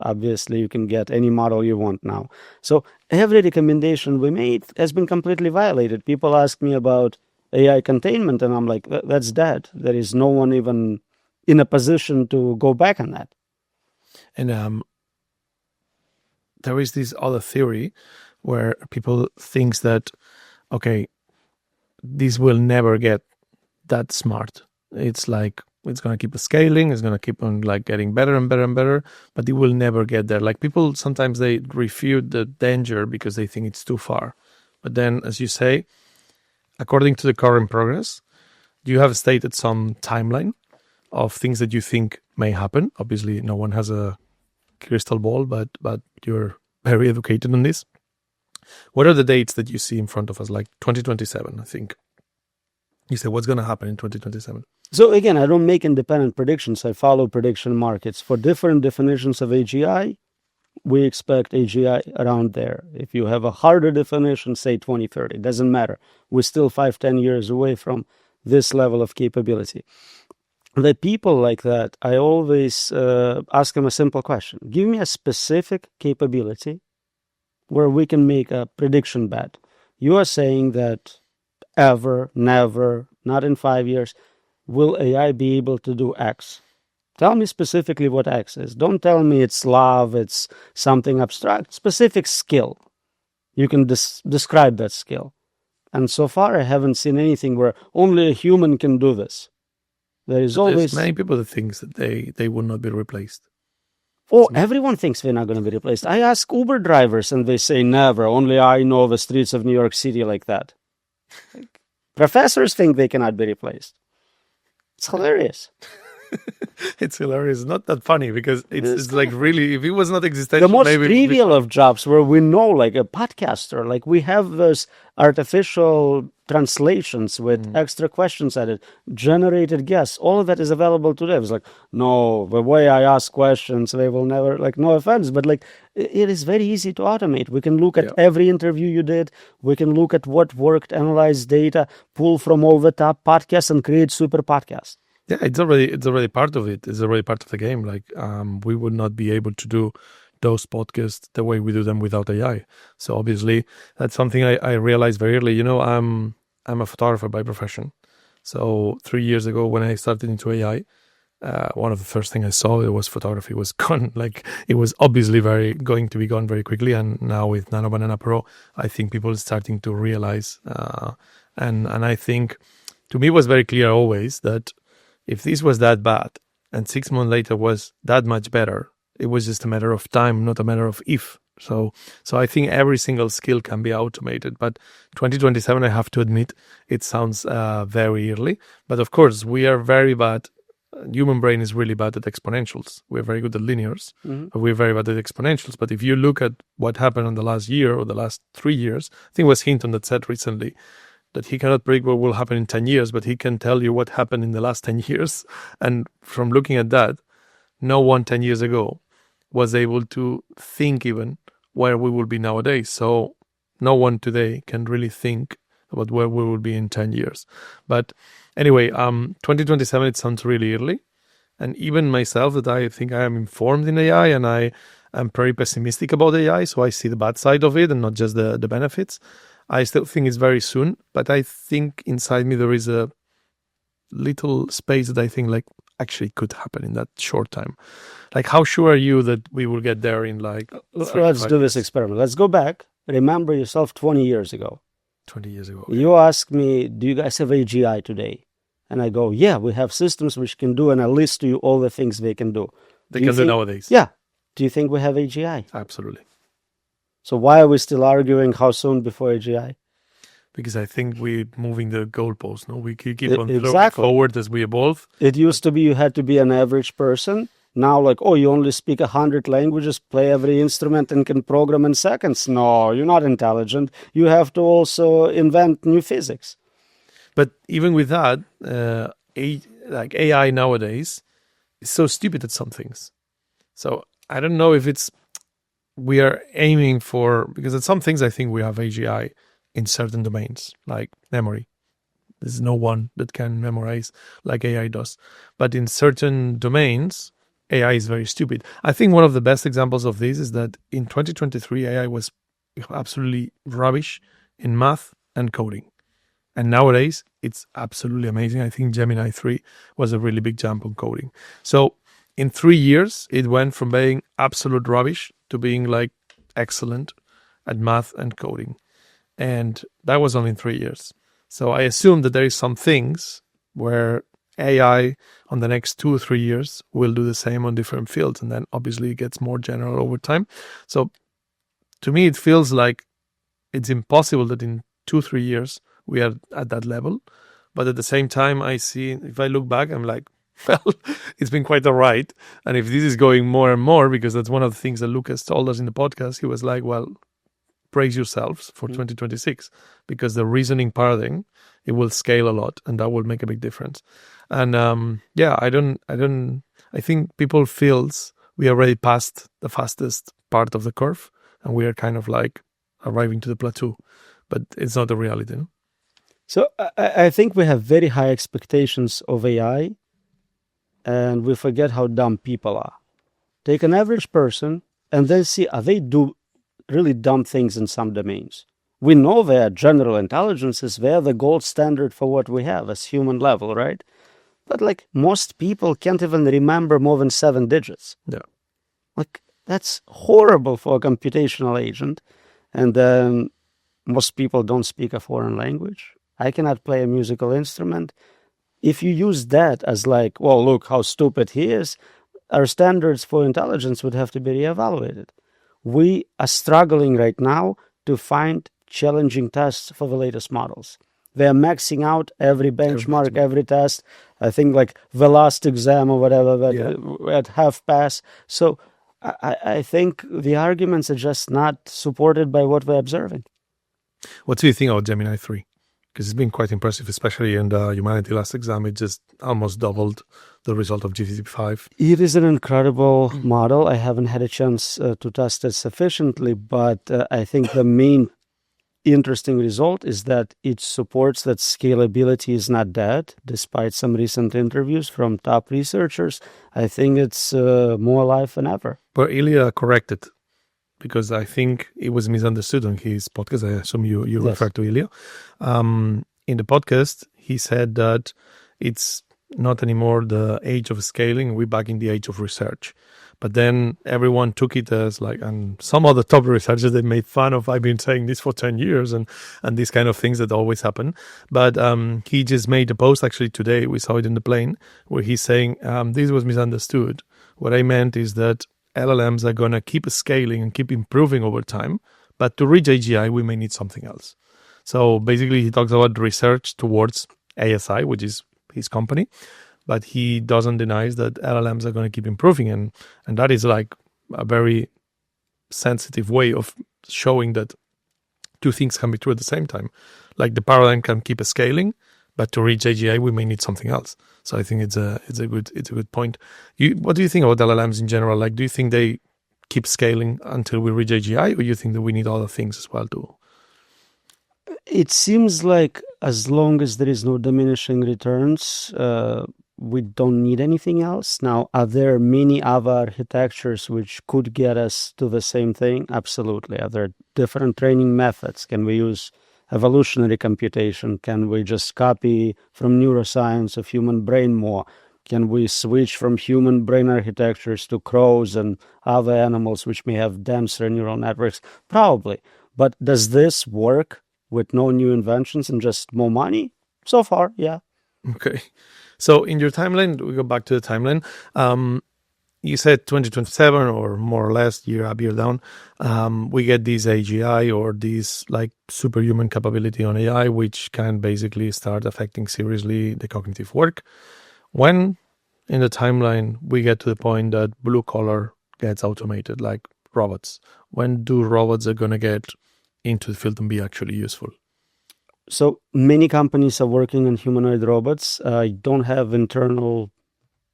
Obviously, you can get any model you want now. So every recommendation we made has been completely violated. People ask me about AI containment, and I'm like, that's dead. There is no one even in a position to go back on that. And there is this other theory where people think that, okay, this will never get that smart. It's like, it's going to keep scaling, it's going to keep on like getting better and better and better, but it will never get there. Like people, sometimes they refute the danger because they think it's too far. But then, as you say, according to the current progress, you have stated some timeline of things that you think may happen. Obviously, no one has a crystal ball, but you're very educated on this. What are the dates that you see in front of us? Like 2027, I think. You say, what's going to happen in 2027? So again, I don't make independent predictions. I follow prediction markets. For different definitions of AGI, we expect AGI around there. If you have a harder definition, say 2030, it doesn't matter. We're still 5-10 years away from this level of capability. The people like that, I always ask them a simple question. Give me a specific capability where we can make a prediction bet. You are saying that ever, never, not in 5 years, will AI be able to do X? Tell me specifically what X is. Don't tell me it's love, it's something abstract. Specific skill. You can describe that skill. And so far, I haven't seen anything where only a human can do this. There's many people that think that they will not be replaced. Oh, everyone thinks they're not going to be replaced. I ask Uber drivers and they say never. Only I know the streets of New York City like that. Professors think they cannot be replaced. It's hilarious. It's hilarious. It's not that funny because it's like really, if it was not existential, the most trivial of jobs where we know, like a podcaster, like we have those artificial translations with extra questions added, generated guests. All of that is available today. It's like, no, the way I ask questions, they will never, like, no offense, but like it is very easy to automate. We can look at every interview you did. We can look at what worked, analyze data, pull from all the top podcasts and create super podcasts. Yeah, it's already part of it. It's already part of the game. Like we would not be able to do those podcasts the way we do them without AI. So obviously that's something I realized very early. I'm a photographer by profession. So 3 years ago when I started into AI, one of the first things I saw it was photography was gone. Like it was obviously going to be gone very quickly. And now with Nano Banana Pro, I think people are starting to realize. And I think to me it was very clear always that if this was that bad and 6 months later was that much better, it was just a matter of time, not a matter of if. So I think every single skill can be automated. But 2027, I have to admit, it sounds very early. But of course, we are very bad. Human brain is really bad at exponentials. We're very good at linears, but we're very bad at exponentials. But if you look at what happened in the last year or the last 3 years, I think it was Hinton that said recently that he cannot predict what will happen in 10 years, but he can tell you what happened in the last 10 years. And from looking at that, no one 10 years ago was able to think even where we will be nowadays. So no one today can really think about where we will be in 10 years. But anyway, 2027, it sounds really early. And even myself, that I think I am informed in AI and I am very pessimistic about AI. So I see the bad side of it and not just the benefits. I still think it's very soon, but I think inside me there is a little space that I think like actually could happen in that short time. Like, how sure are you that we will get there in like... Let's do this experiment. Let's go back. Remember yourself 20 years ago. 20 years ago. You ask me, do you guys have AGI today? And I go, yeah, we have systems which can do, and I list to you all the things they can do. They can do nowadays. Yeah. Do you think we have AGI? Absolutely. So why are we still arguing how soon before AGI? Because I think we're moving the goalpost. No, we keep on Exactly. forward as we evolve. It used to be you had to be an average person. Now, like, oh, you only speak 100 languages, play every instrument, and can program in seconds. No, you're not intelligent. You have to also invent new physics. But even with that, like AI nowadays is so stupid at some things. So I don't know if we are aiming for, because at some things I think we have AGI in certain domains, like memory. There's no one that can memorize like AI does. But in certain domains, AI is very stupid. I think one of the best examples of this is that in 2023, AI was absolutely rubbish in math and coding. And nowadays, it's absolutely amazing. I think Gemini 3 was a really big jump on coding. So in 3 years, it went from being absolute rubbish to being like excellent at math and coding. And that was only in 3 years. So I assume that there is some things where AI on the next 2 or 3 years will do the same on different fields. And then obviously it gets more general over time. So to me, it feels like it's impossible that in 2-3 years we are at that level. But at the same time, I see, if I look back, I'm like, well, it's been quite all right. And if this is going more and more, because that's one of the things that Lucas told us in the podcast, he was like, well, praise yourselves for 2026, because the reasoning paradigm, it will scale a lot and that will make a big difference. And I think people feels we are already past the fastest part of the curve and we are kind of like arriving to the plateau, but it's not the reality. No? So I think we have very high expectations of AI and we forget how dumb people are. Take an average person and then see, are they do really dumb things in some domains? We know that general intelligences, they're the gold standard for what we have as human level, right? But like most people can't even remember more than 7 digits. Yeah. Like that's horrible for a computational agent. And then most people don't speak a foreign language. I cannot play a musical instrument. If you use that as like, well, look how stupid he is, our standards for intelligence would have to be reevaluated. We are struggling right now to find challenging tests for the latest models. They're maxing out every benchmark, every test. I think like the last exam or whatever that at half pass. So I think the arguments are just not supported by what we're observing. What do you think of Gemini 3? Because it's been quite impressive, especially in the humanity last exam. It just almost doubled the result of GPT-5. It is an incredible model. I haven't had a chance to test it sufficiently, but I think the main interesting result is that it supports that scalability is not dead, despite some recent interviews from top researchers. I think it's more alive than ever. But Ilya corrected, because I think it was misunderstood on his podcast. I assume you refer to Ilya. In the podcast, he said that it's not anymore the age of scaling. We're back in the age of research. But then everyone took it as like, and some of the top researchers, they made fun of, I've been saying this for 10 years and these kind of things that always happen. But he just made a post actually today, we saw it in the plane, where he's saying, this was misunderstood. What I meant is that LLMs are going to keep scaling and keep improving over time. But to reach AGI, we may need something else. So basically, he talks about research towards ASI, which is his company. But he doesn't deny that LLMs are going to keep improving. And that is like a very sensitive way of showing that two things can be true at the same time. Like the paradigm can keep scaling, but to reach AGI, we may need something else. So I think it's a good point. What do you think about LLMs in general? Like, do you think they keep scaling until we reach AGI, or you think that we need other things as well too? It seems like as long as there is no diminishing returns, we don't need anything else. Now, are there many other architectures which could get us to the same thing? Absolutely. Are there different training methods? Can we use evolutionary computation? Can we just copy from neuroscience of human brain more? Can we switch from human brain architectures to crows and other animals which may have denser neural networks? Probably. But does this work with no new inventions and just more money? So far, yeah. Okay. So in your timeline, we go back to the timeline. You said 2027 or more or less, year up, year down, we get this AGI or this like superhuman capability on AI, which can basically start affecting seriously the cognitive work. When in the timeline we get to the point that blue collar gets automated, like robots, when do robots are going to get into the field and be actually useful? So many companies are working on humanoid robots. I don't have internal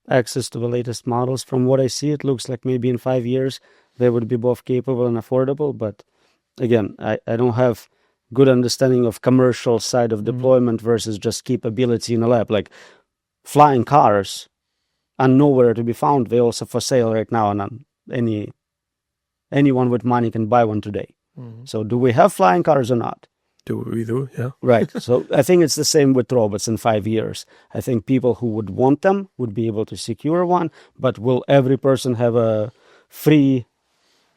access to the latest models. From what I see, it looks like maybe in 5 years they would be both capable and affordable. But again, I don't have good understanding of commercial side of deployment versus just capability in a lab. Like flying cars are nowhere to be found. They're also for sale right now, and anyone with money can buy one today. So do we have flying cars or not? We do, yeah. Right. So I think it's the same with robots in 5 years. I think people who would want them would be able to secure one, but will every person have a free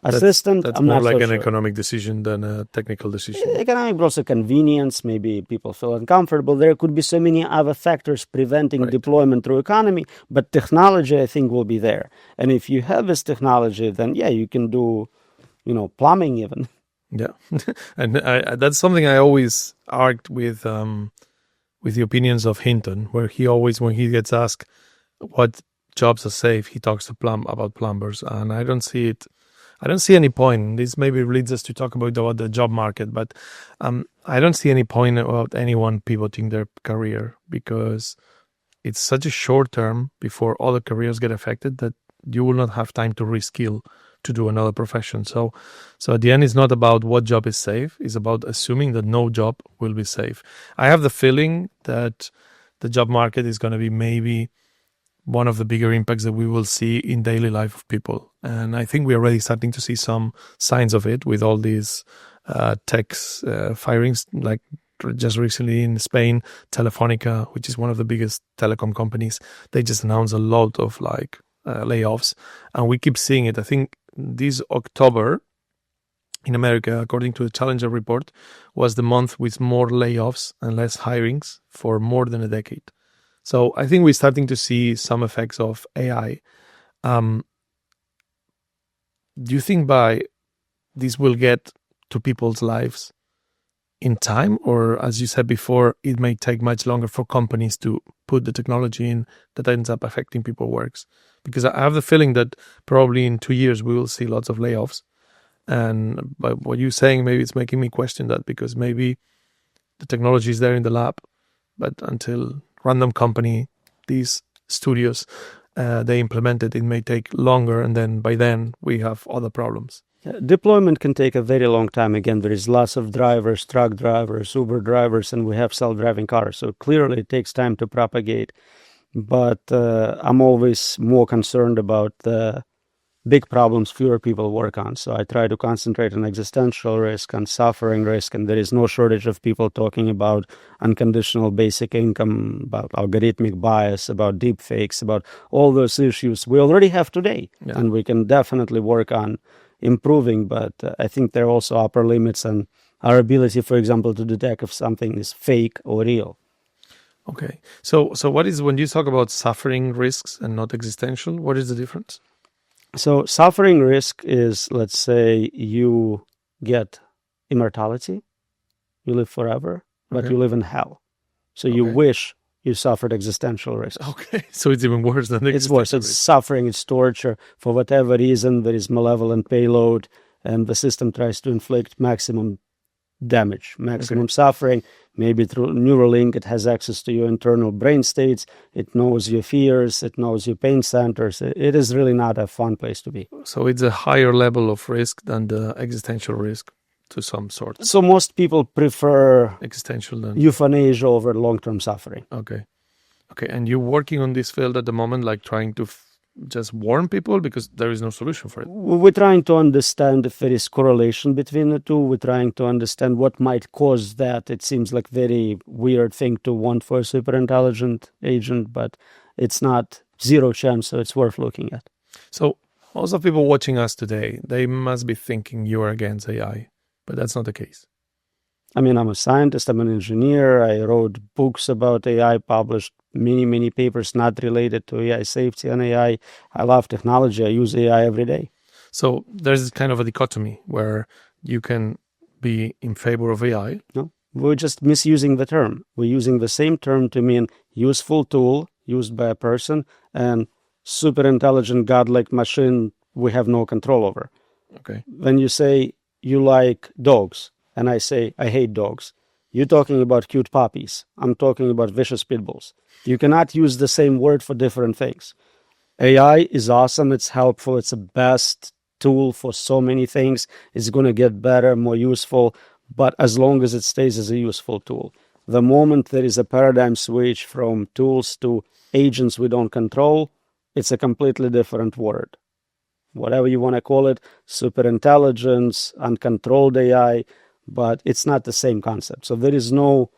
assistant? That's I'm more not like so an sure. economic decision than a technical decision. Economic, but also convenience. Maybe people feel uncomfortable. There could be so many other factors preventing deployment through economy, but technology, I think, will be there. And if you have this technology, then yeah, you can do, plumbing even. Yeah, and that's something I always argued with the opinions of Hinton, where he always, when he gets asked what jobs are safe, he talks about plumbers, and I don't see it. I don't see any point. This maybe leads us to talk about the job market, but I don't see any point about anyone pivoting their career because it's such a short term before other careers get affected that you will not have time to reskill to do another profession. So at the end, it's not about what job is safe. It's about assuming that no job will be safe. I have the feeling that the job market is going to be maybe one of the bigger impacts that we will see in daily life of people. And I think we're already starting to see some signs of it with all these tech firings, like just recently in Spain, Telefonica, which is one of the biggest telecom companies, they just announced a lot of layoffs, and we keep seeing it. I think this October in America, according to the Challenger report, was the month with more layoffs and less hirings for more than a decade. So I think we're starting to see some effects of AI. Do you think by this will get to people's lives in time, or as you said before, it may take much longer for companies to put the technology in that ends up affecting people's works? Because I have the feeling that probably in 2 years we will see lots of layoffs. And by what you're saying, maybe it's making me question that, because maybe the technology is there in the lab, but until random company, these studios, they implement it, it may take longer, and then by then we have other problems. Deployment can take a very long time. Again, there is lots of drivers, truck drivers, Uber drivers, and we have self-driving cars. So clearly it takes time to propagate. But I'm always more concerned about the big problems fewer people work on. So I try to concentrate on existential risk, on suffering risk, and there is no shortage of people talking about unconditional basic income, about algorithmic bias, about deep fakes, about all those issues we already have today. Yeah. And we can definitely work on improving, but I think there are also upper limits on our ability, for example, to detect if something is fake or real. Okay. So what is, when you talk about suffering risks and not existential, what is the difference? So suffering risk is, let's say you get immortality, you live forever, but you live in hell. So you wish you suffered existential risk. Okay. So it's even worse than it's worse. It's suffering, it's torture. For whatever reason, there is malevolent payload, and the system tries to inflict maximum damage, maximum suffering. Maybe through Neuralink, it has access to your internal brain states. It knows your fears. It knows your pain centers. It is really not a fun place to be. So it's a higher level of risk than the existential risk to some sort. So most people prefer existential than euthanasia over long-term suffering. Okay. And you're working on this field at the moment, like trying to just warn people, because there is no solution for it. We're trying to understand if there is correlation between the two. We're trying to understand what might cause that. It seems like very weird thing to want for a superintelligent agent, but it's not zero chance, so it's worth looking at. So most of people watching us today, they must be thinking you are against AI, but that's not the case. I mean, I'm a scientist, I'm an engineer, I wrote books about AI, published many papers not related to AI safety and AI. I love technology, I use AI every day. So there's kind of a dichotomy where you can be in favor of AI. No, we're just misusing the term. We're using the same term to mean useful tool used by a person and super intelligent godlike machine we have no control over. Okay. When you say you like dogs, and I say I hate dogs, you're talking about cute puppies. I'm talking about vicious pit bulls. You cannot use the same word for different things. AI is awesome. It's helpful. It's the best tool for so many things. It's going to get better, more useful, but as long as it stays as a useful tool. The moment there is a paradigm switch from tools to agents we don't control, it's a completely different word. Whatever you want to call it, superintelligence, uncontrolled AI, but it's not the same concept. So there is no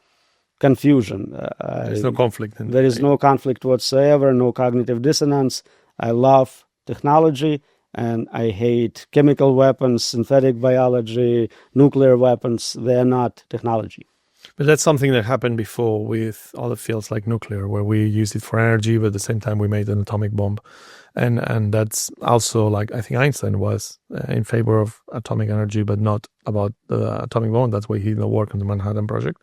confusion. There's no conflict. There is no conflict whatsoever, no cognitive dissonance. I love technology and I hate chemical weapons, synthetic biology, nuclear weapons. They're not technology. But that's something that happened before with other fields like nuclear, where we used it for energy, but at the same time we made an atomic bomb. And that's also like, I think Einstein was in favor of atomic energy, but not about the atomic bomb. That's why he didn't work on the Manhattan Project.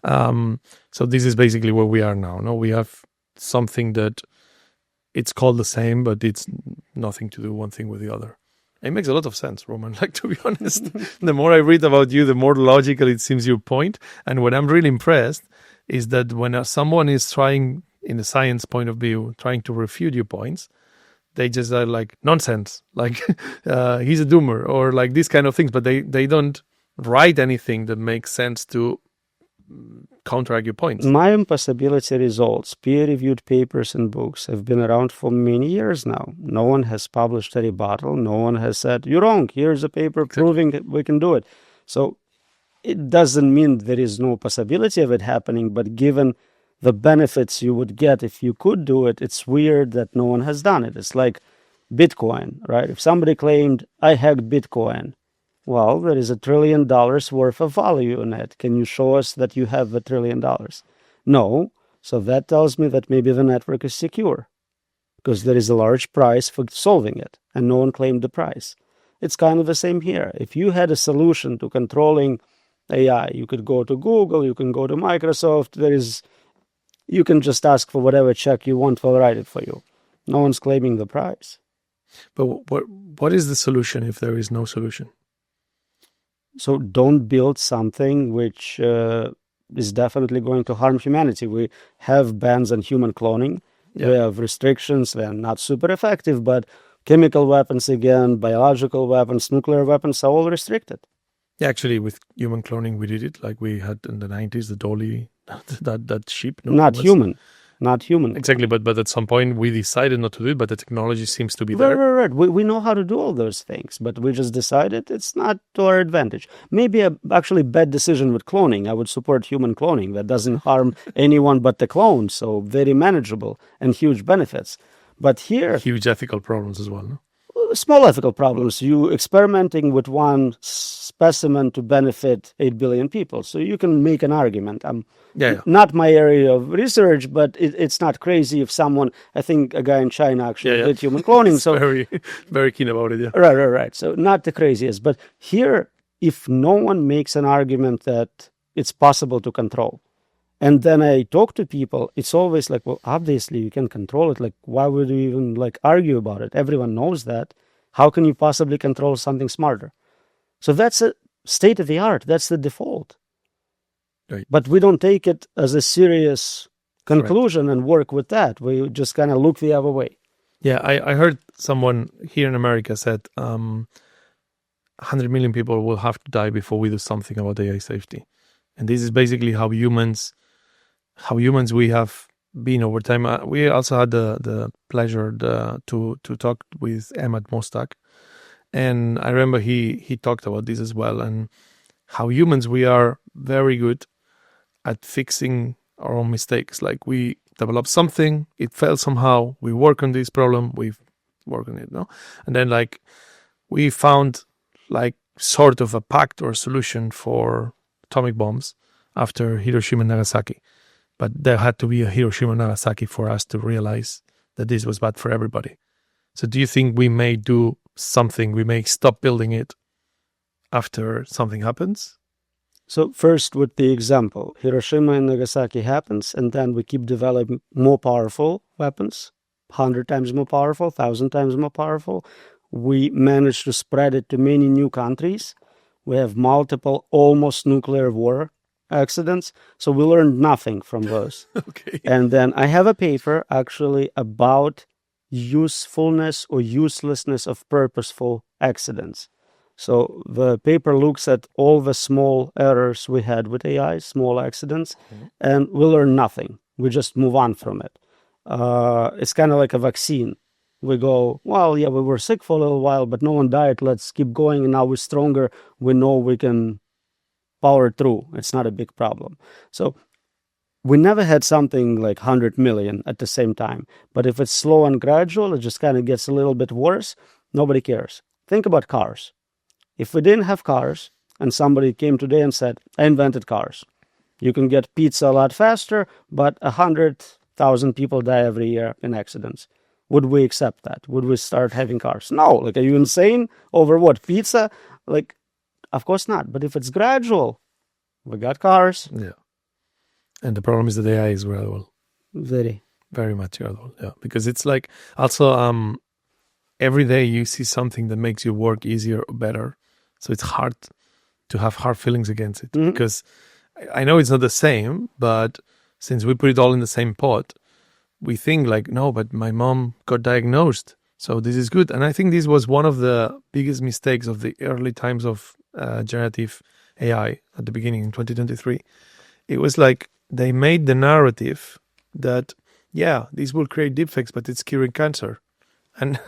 So this is basically where we are now. No, we have something that it's called the same, but it's nothing to do one thing with the other. It makes a lot of sense, Roman. Like, to be honest, the more I read about you, the more logical it seems your point. And what I'm really impressed is that when someone is trying, in the science point of view, trying to refute your points, they just are like, nonsense, like he's a doomer, or like these kind of things, but they don't write anything that makes sense to counteract your points. My impossibility results, peer-reviewed papers and books have been around for many years now. No one has published a rebuttal. No one has said, you're wrong, here's a paper proving that we can do it. So it doesn't mean there is no possibility of it happening, but given the benefits you would get if you could do it, it's weird that no one has done it. It's like Bitcoin, right? If somebody claimed, I hacked Bitcoin, well, there is $1 trillion worth of value in it. Can you show us that you have $1 trillion? No. So that tells me that maybe the network is secure because there is a large price for solving it and no one claimed the price. It's kind of the same here. If you had a solution to controlling AI, you could go to Google, you can go to Microsoft, you can just ask for whatever check you want, they'll write it for you. No one's claiming the price. But what is the solution if there is no solution? So don't build something which is definitely going to harm humanity. We have bans on human cloning. Yeah. We have restrictions. They're not super effective, but chemical weapons, again, biological weapons, nuclear weapons are all restricted. Yeah, actually, with human cloning, we did it like we had in the 90s, the Dolly, that sheep. No, not human. Exactly, but at some point we decided not to do it, but the technology seems to be there. Right. We know how to do all those things, but we just decided it's not to our advantage. Maybe actually bad decision with cloning. I would support human cloning. That doesn't harm anyone but the clone, so very manageable and huge benefits. But here... Huge ethical problems as well, no? Small ethical problems. You experimenting with one specimen to benefit 8 billion people. So you can make an argument. Not my area of research, but it's not crazy if someone, I think a guy in China actually did human cloning. So very, very keen about it, yeah. Right. So not the craziest. But here, if no one makes an argument that it's possible to control, and then I talk to people, it's always like, well, obviously you can control it. Like, why would you even argue about it? Everyone knows that. How can you possibly control something smarter? So that's a state of the art. That's the default. Right. But we don't take it as a serious conclusion and work with that. We just kind of look the other way. Yeah, I heard someone here in America said 100 million people will have to die before we do something about AI safety. And this is basically how humans we have been over time. We also had the pleasure to talk with Emad Mostak, and I remember he talked about this as well, and how humans we are very good at fixing our own mistakes. Like we develop something, it fails somehow, we work on this problem, we work on it, no? And then like we found like sort of a pact or solution for atomic bombs after Hiroshima and Nagasaki. But there had to be a Hiroshima and Nagasaki for us to realize that this was bad for everybody. So do you think we may do something, we may stop building it after something happens? So first with the example, Hiroshima and Nagasaki happens, and then we keep developing more powerful weapons, 100 times more powerful, 1,000 times more powerful. We manage to spread it to many new countries. We have multiple almost nuclear war accidents. So we learned nothing from those. Okay. And then I have a paper actually about usefulness or uselessness of purposeful accidents. So the paper looks at all the small errors we had with AI, small accidents, and we learn nothing. We just move on from it. It's kind of like a vaccine. We go, well, yeah, we were sick for a little while, but no one died. Let's keep going. And now we're stronger. We know we can power through. It's not a big problem. So we never had something like 100 million at the same time. But if it's slow and gradual, it just kind of gets a little bit worse. Nobody cares. Think about cars. If we didn't have cars and somebody came today and said, I invented cars. You can get pizza a lot faster, but 100,000 people die every year in accidents. Would we accept that? Would we start having cars? No. Like, are you insane? Over what? Pizza? Like, of course not. But if it's gradual, we got cars. Yeah. And the problem is that AI is gradual. Very. Very much gradual. Yeah. Because it's like also every day you see something that makes your work easier or better. So it's hard to have hard feelings against it. Mhm. Because I know it's not the same, but since we put it all in the same pot, we think like, no, but my mom got diagnosed, so this is good. And I think this was one of the biggest mistakes of the early times of generative AI at the beginning in 2023. It was like they made the narrative that, yeah, this will create deepfakes, but it's curing cancer. And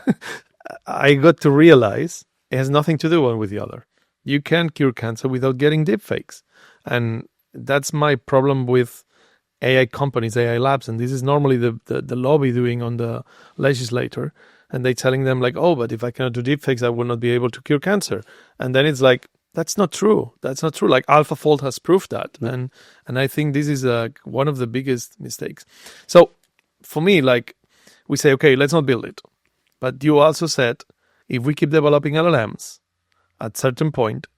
I got to realize it has nothing to do one with the other. You can cure cancer without getting deepfakes. And that's my problem with AI companies, AI labs, and this is normally the lobby doing on the legislator, and they telling them like, oh, but if I cannot do deepfakes, I will not be able to cure cancer. And then it's like, that's not true. That's not true. Like AlphaFold has proved that. And I think this is one of the biggest mistakes. So for me, like we say, okay, let's not build it. But you also said, if we keep developing LLMs, at certain point,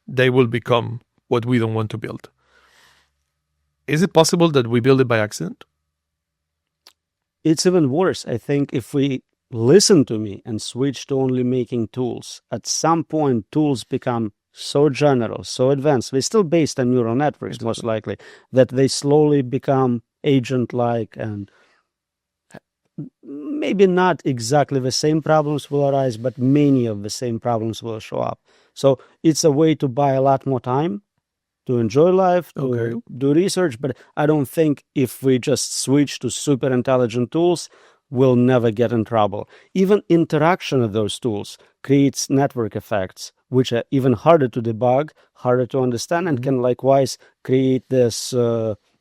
they will become what we don't want to build. Is it possible that we build it by accident? It's even worse. I think if we listen to me and switch to only making tools, at some point tools become so general, so advanced. They're still based on neural networks, most likely, that they slowly become agent-like, and maybe not exactly the same problems will arise, but many of the same problems will show up. So it's a way to buy a lot more time, to enjoy life, to do research. But I don't think if we just switch to super intelligent tools, we'll never get in trouble. Even interaction of those tools creates network effects, which are even harder to debug, harder to understand, and can likewise create this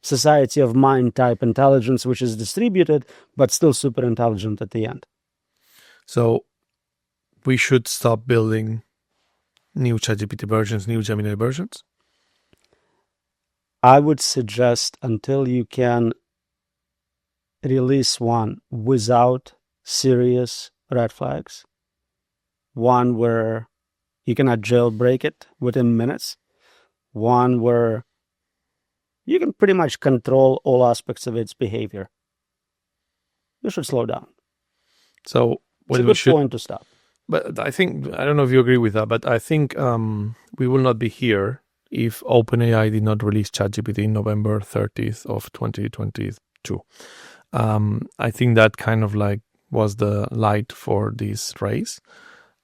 society of mind type intelligence, which is distributed, but still super intelligent at the end. So we should stop building new ChatGPT versions, new Gemini versions? I would suggest until you can release one without serious red flags, one where you cannot jailbreak it within minutes, one where you can pretty much control all aspects of its behavior, you should slow down. So it's a good point to stop. But I think, I don't know if you agree with that, but I think we will not be here if OpenAI did not release ChatGPT November 30th of 2022. I think that kind of like was the light for this race.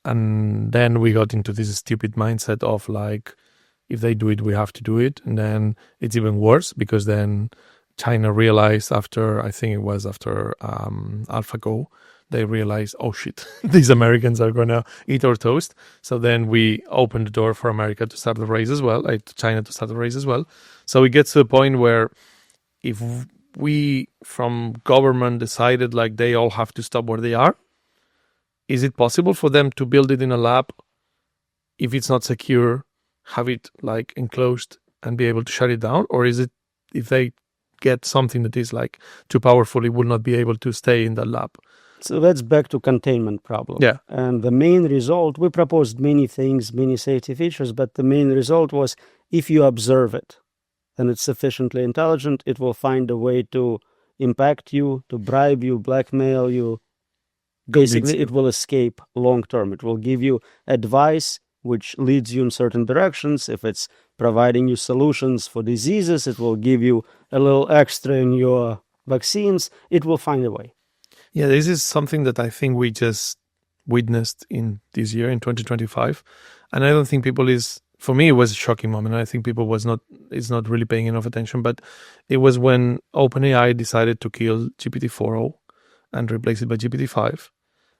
And then we got into this stupid mindset of like, if they do it, we have to do it. And then it's even worse because then China realized after AlphaGo, they realized, oh shit, these Americans are going to eat our toast. So then we opened the door for America to start the race as well, China to start the race as well. So it gets to a point where if we from government decided like they all have to stop where they are, is it possible for them to build it in a lab if it's not secure, have it like enclosed and be able to shut it down? Or is it if they get something that is like too powerful, it will not be able to stay in the lab? So that's back to containment problem. Yeah. And the main result, we proposed many things, many safety features, but the main result was if you observe it and it's sufficiently intelligent, it will find a way to impact you, to bribe you, blackmail you. Basically, it will escape long term. It will give you advice which leads you in certain directions. If it's providing you solutions for diseases, it will give you a little extra in your vaccines. It will find a way. Yeah, this is something that I think we just witnessed in this year, in 2025. And I don't think people for me, it was a shocking moment. I think people is not really paying enough attention, but it was when OpenAI decided to kill GPT-4o and replace it by GPT-5.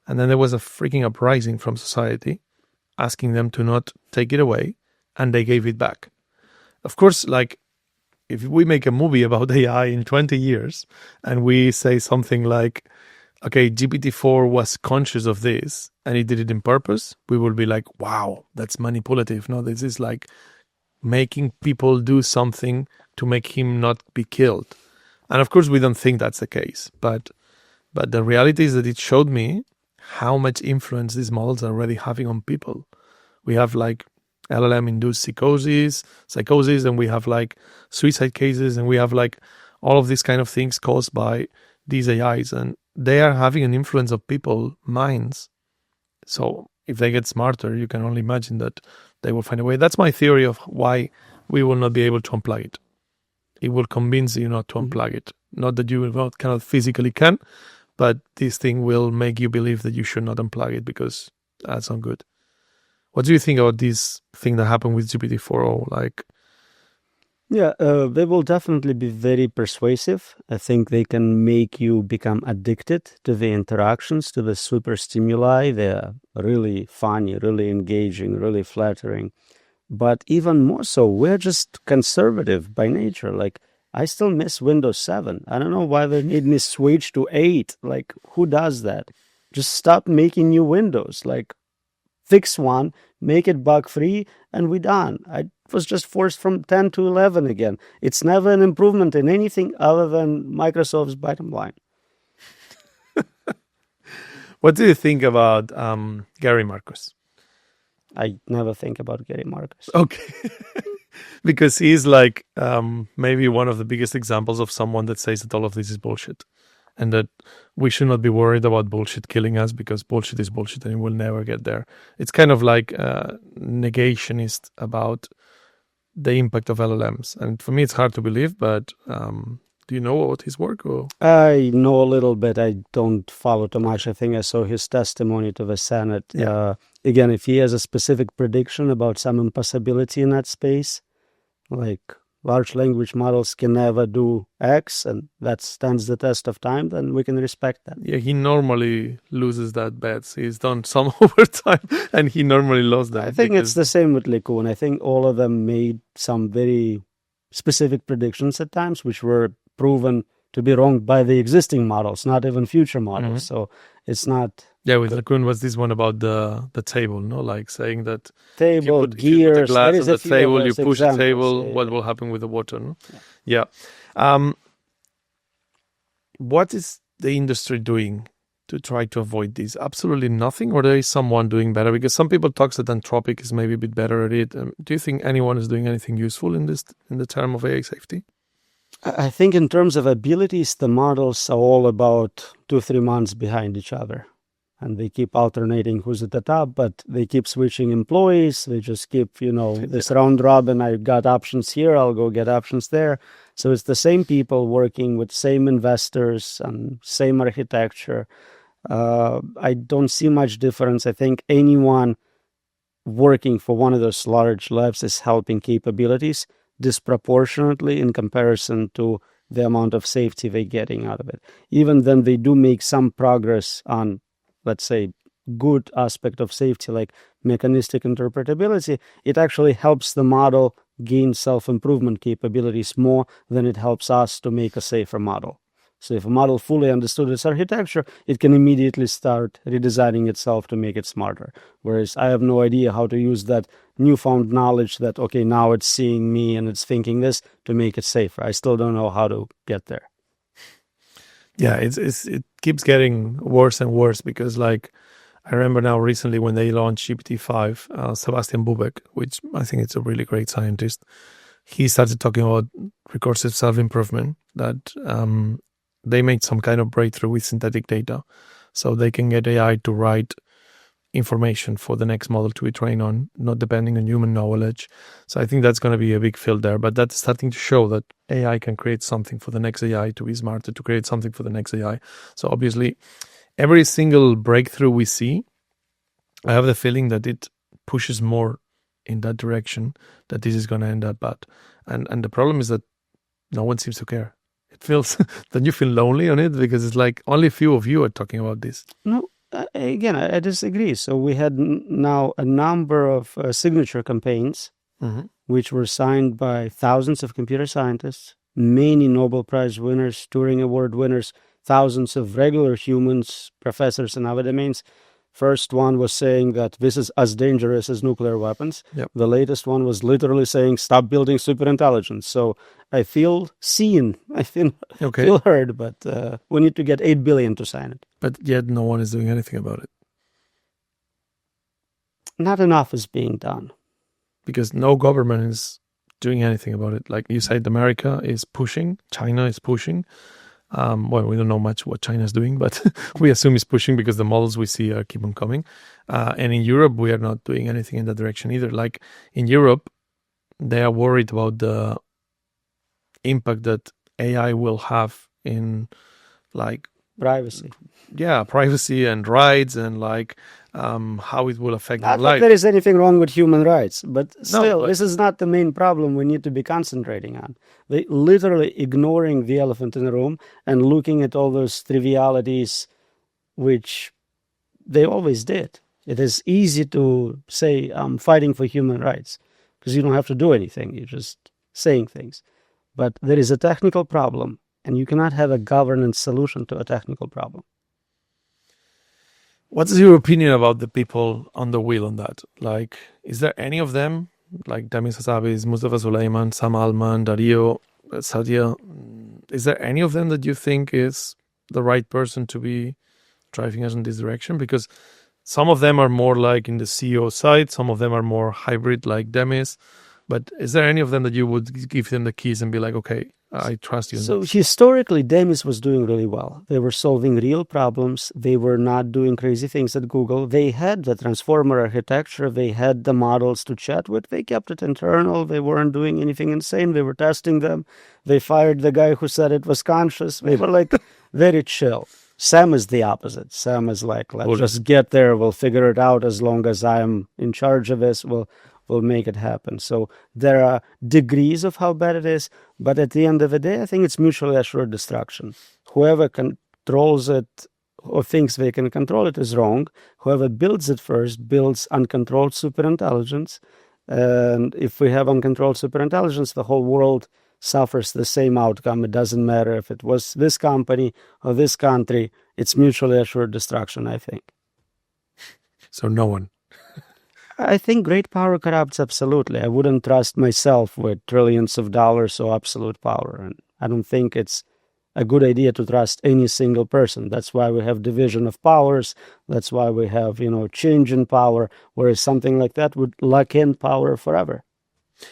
And then there was a freaking uprising from society asking them to not take it away, and they gave it back. Of course, like, if we make a movie about AI in 20 years and we say something like, okay, GPT-4 was conscious of this and he did it in purpose, we will be like, wow, that's manipulative. No, this is like making people do something to make him not be killed. And of course, we don't think that's the case. But the reality is that it showed me how much influence these models are already having on people. We have like LLM-induced psychosis, and we have like suicide cases, and we have like all of these kind of things caused by these AIs, and they are having an influence of people's minds. So if they get smarter, you can only imagine that they will find a way. That's my theory of why we will not be able to unplug it. It will convince you not to unplug it. Not that you cannot physically can, but this thing will make you believe that you should not unplug it because that's not good. What do you think about this thing that happened with GPT-4o? They will definitely be very persuasive. I think they can make you become addicted to the interactions, to the super stimuli. They're really funny, really engaging, really flattering. But even more so, we're just conservative by nature. Like, I still miss Windows 7. I don't know why they made me switch to 8. Like, who does that? Just stop making new Windows. Like, fix one, make it bug-free, and we're done. I was just forced from 10 to 11 again. It's never an improvement in anything other than Microsoft's bottom line. What do you think about Gary Marcus? I never think about Gary Marcus. Okay. Because he's like maybe one of the biggest examples of someone that says that all of this is bullshit. And that we should not be worried about bullshit killing us because bullshit is bullshit and it will never get there. It's kind of like negationist about the impact of LLMs. And for me, it's hard to believe, but do you know about his work? Or? I know a little bit. I don't follow too much. I think I saw his testimony to the Senate. Yeah. Again, if he has a specific prediction about some impossibility in that space, like large language models can never do X, and that stands the test of time, then we can respect that. Yeah, he normally loses that bets. He's done some overtime, and he normally lost that. I think it's the same with LeCun. I think all of them made some very specific predictions at times, which were proven to be wrong by the existing models, not even future models. Mm-hmm. So it's not... Yeah, with LeCun was this one about the table, no? Like saying that table, if gears, you put the glass on the table, you push the table, yeah. What will happen with the water? No? Yeah. What is the industry doing to try to avoid this? Absolutely nothing, or there is someone doing better? Because some people talk that Anthropic is maybe a bit better at it. Do you think anyone is doing anything useful in the term of AI safety? I think in terms of abilities, the models are all about 2-3 months behind each other. And they keep alternating who's at the top, but they keep switching employees. They just keep, this round robin. I got options here, I'll go get options there. So it's the same people working with same investors and same architecture. I don't see much difference. I think anyone working for one of those large labs is helping capabilities disproportionately in comparison to the amount of safety they're getting out of it. Even then, they do make some progress on, let's say, good aspect of safety, like mechanistic interpretability. It actually helps the model gain self-improvement capabilities more than it helps us to make a safer model. So if a model fully understood its architecture, it can immediately start redesigning itself to make it smarter. Whereas I have no idea how to use that newfound knowledge that, okay, now it's seeing me and it's thinking this to make it safer. I still don't know how to get there. Yeah, it keeps getting worse and worse because, like, I remember now recently when they launched GPT-5, Sebastian Bubeck, which I think is a really great scientist, he started talking about recursive self-improvement, that they made some kind of breakthrough with synthetic data. So they can get AI to write information for the next model to be trained on, not depending on human knowledge. So I think that's going to be a big field there. But that's starting to show that AI can create something for the next AI to be smarter, to create something for the next AI. So obviously, every single breakthrough we see, I have the feeling that it pushes more in that direction, that this is going to end up bad. And the problem is that no one seems to care. It feels, don't you feel lonely on it? Because it's like only a few of you are talking about this. No, again, I disagree. So we had now a number of signature campaigns, which were signed by thousands of computer scientists, many Nobel Prize winners, Turing Award winners, thousands of regular humans, professors in other domains. First one was saying that this is as dangerous as nuclear weapons. Yep. The latest one was literally saying, stop building superintelligence. So I feel seen, I feel heard, but we need to get 8 billion to sign it. But yet no one is doing anything about it. Not enough is being done. Because no government is doing anything about it. Like you said, America is pushing, China is pushing. Well, we don't know much what China is doing, but we assume it's pushing because the models we see are keep on coming. And in Europe, we are not doing anything in that direction either. Like in Europe, they are worried about the impact that AI will have in like privacy. Yeah, privacy and rights and like how it will affect their Not life. that there is anything wrong with human rights, but still, this is not the main problem we need to be concentrating on. They literally ignoring the elephant in the room and looking at all those trivialities, which they always did. It is easy to say, I'm fighting for human rights, because you don't have to do anything. You're just saying things. But there is a technical problem, and you cannot have a governance solution to a technical problem. What's your opinion about the people on the wheel on that? Like, is there any of them, like Demis Hassabis, Mustafa Suleyman, Sam Altman, Dario, Satya, is there any of them that you think is the right person to be driving us in this direction? Because some of them are more like in the CEO side, some of them are more hybrid like Demis, but is there any of them that you would give them the keys and be like, okay, I trust you? So historically, Demis was doing really well. They were solving real problems. They were not doing crazy things at Google. They had the transformer architecture. They had the models to chat with. They kept it internal. They weren't doing anything insane. They were testing them. They fired the guy who said it was conscious. They were like very chill. Sam is the opposite. Sam is like, let's just get there. We'll figure it out. As long as I'm in charge of this, we'll make it happen. So there are degrees of how bad it is, but at the end of the day, I think it's mutually assured destruction. Whoever controls it or thinks they can control it is wrong. Whoever builds it first builds uncontrolled superintelligence. And if we have uncontrolled superintelligence, the whole world suffers the same outcome. It doesn't matter if it was this company or this country. It's mutually assured destruction, I think. So no one. I think great power corrupts absolutely. I wouldn't trust myself with trillions of dollars or absolute power. And I don't think it's a good idea to trust any single person. That's why we have division of powers. That's why we have, change in power, whereas something like that would lock in power forever.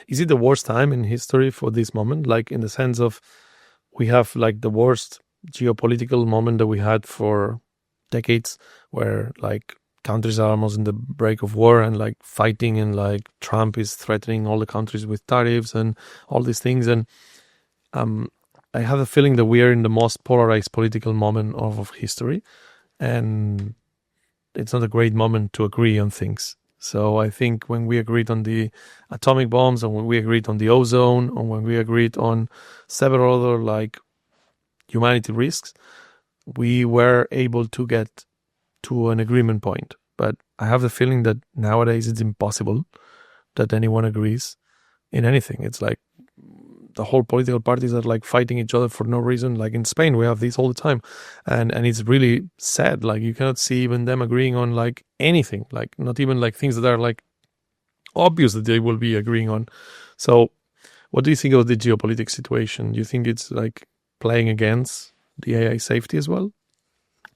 Is it the worst time in history for this moment? Like in the sense of we have like the worst geopolitical moment that we had for decades where like countries are almost in the break of war and like fighting, and like Trump is threatening all the countries with tariffs and all these things. And I have a feeling that we are in the most polarized political moment of history, and it's not a great moment to agree on things. So I think when we agreed on the atomic bombs, and when we agreed on the ozone, and when we agreed on several other like humanity risks, we were able to get to an agreement point. But I have the feeling that nowadays it's impossible that anyone agrees in anything. It's like the whole political parties are like fighting each other for no reason. Like in Spain, we have these all the time, and it's really sad. Like you cannot see even them agreeing on like anything, like not even like things that are like obvious that they will be agreeing on. So what do you think of the geopolitical situation? Do you think it's like playing against the AI safety as well?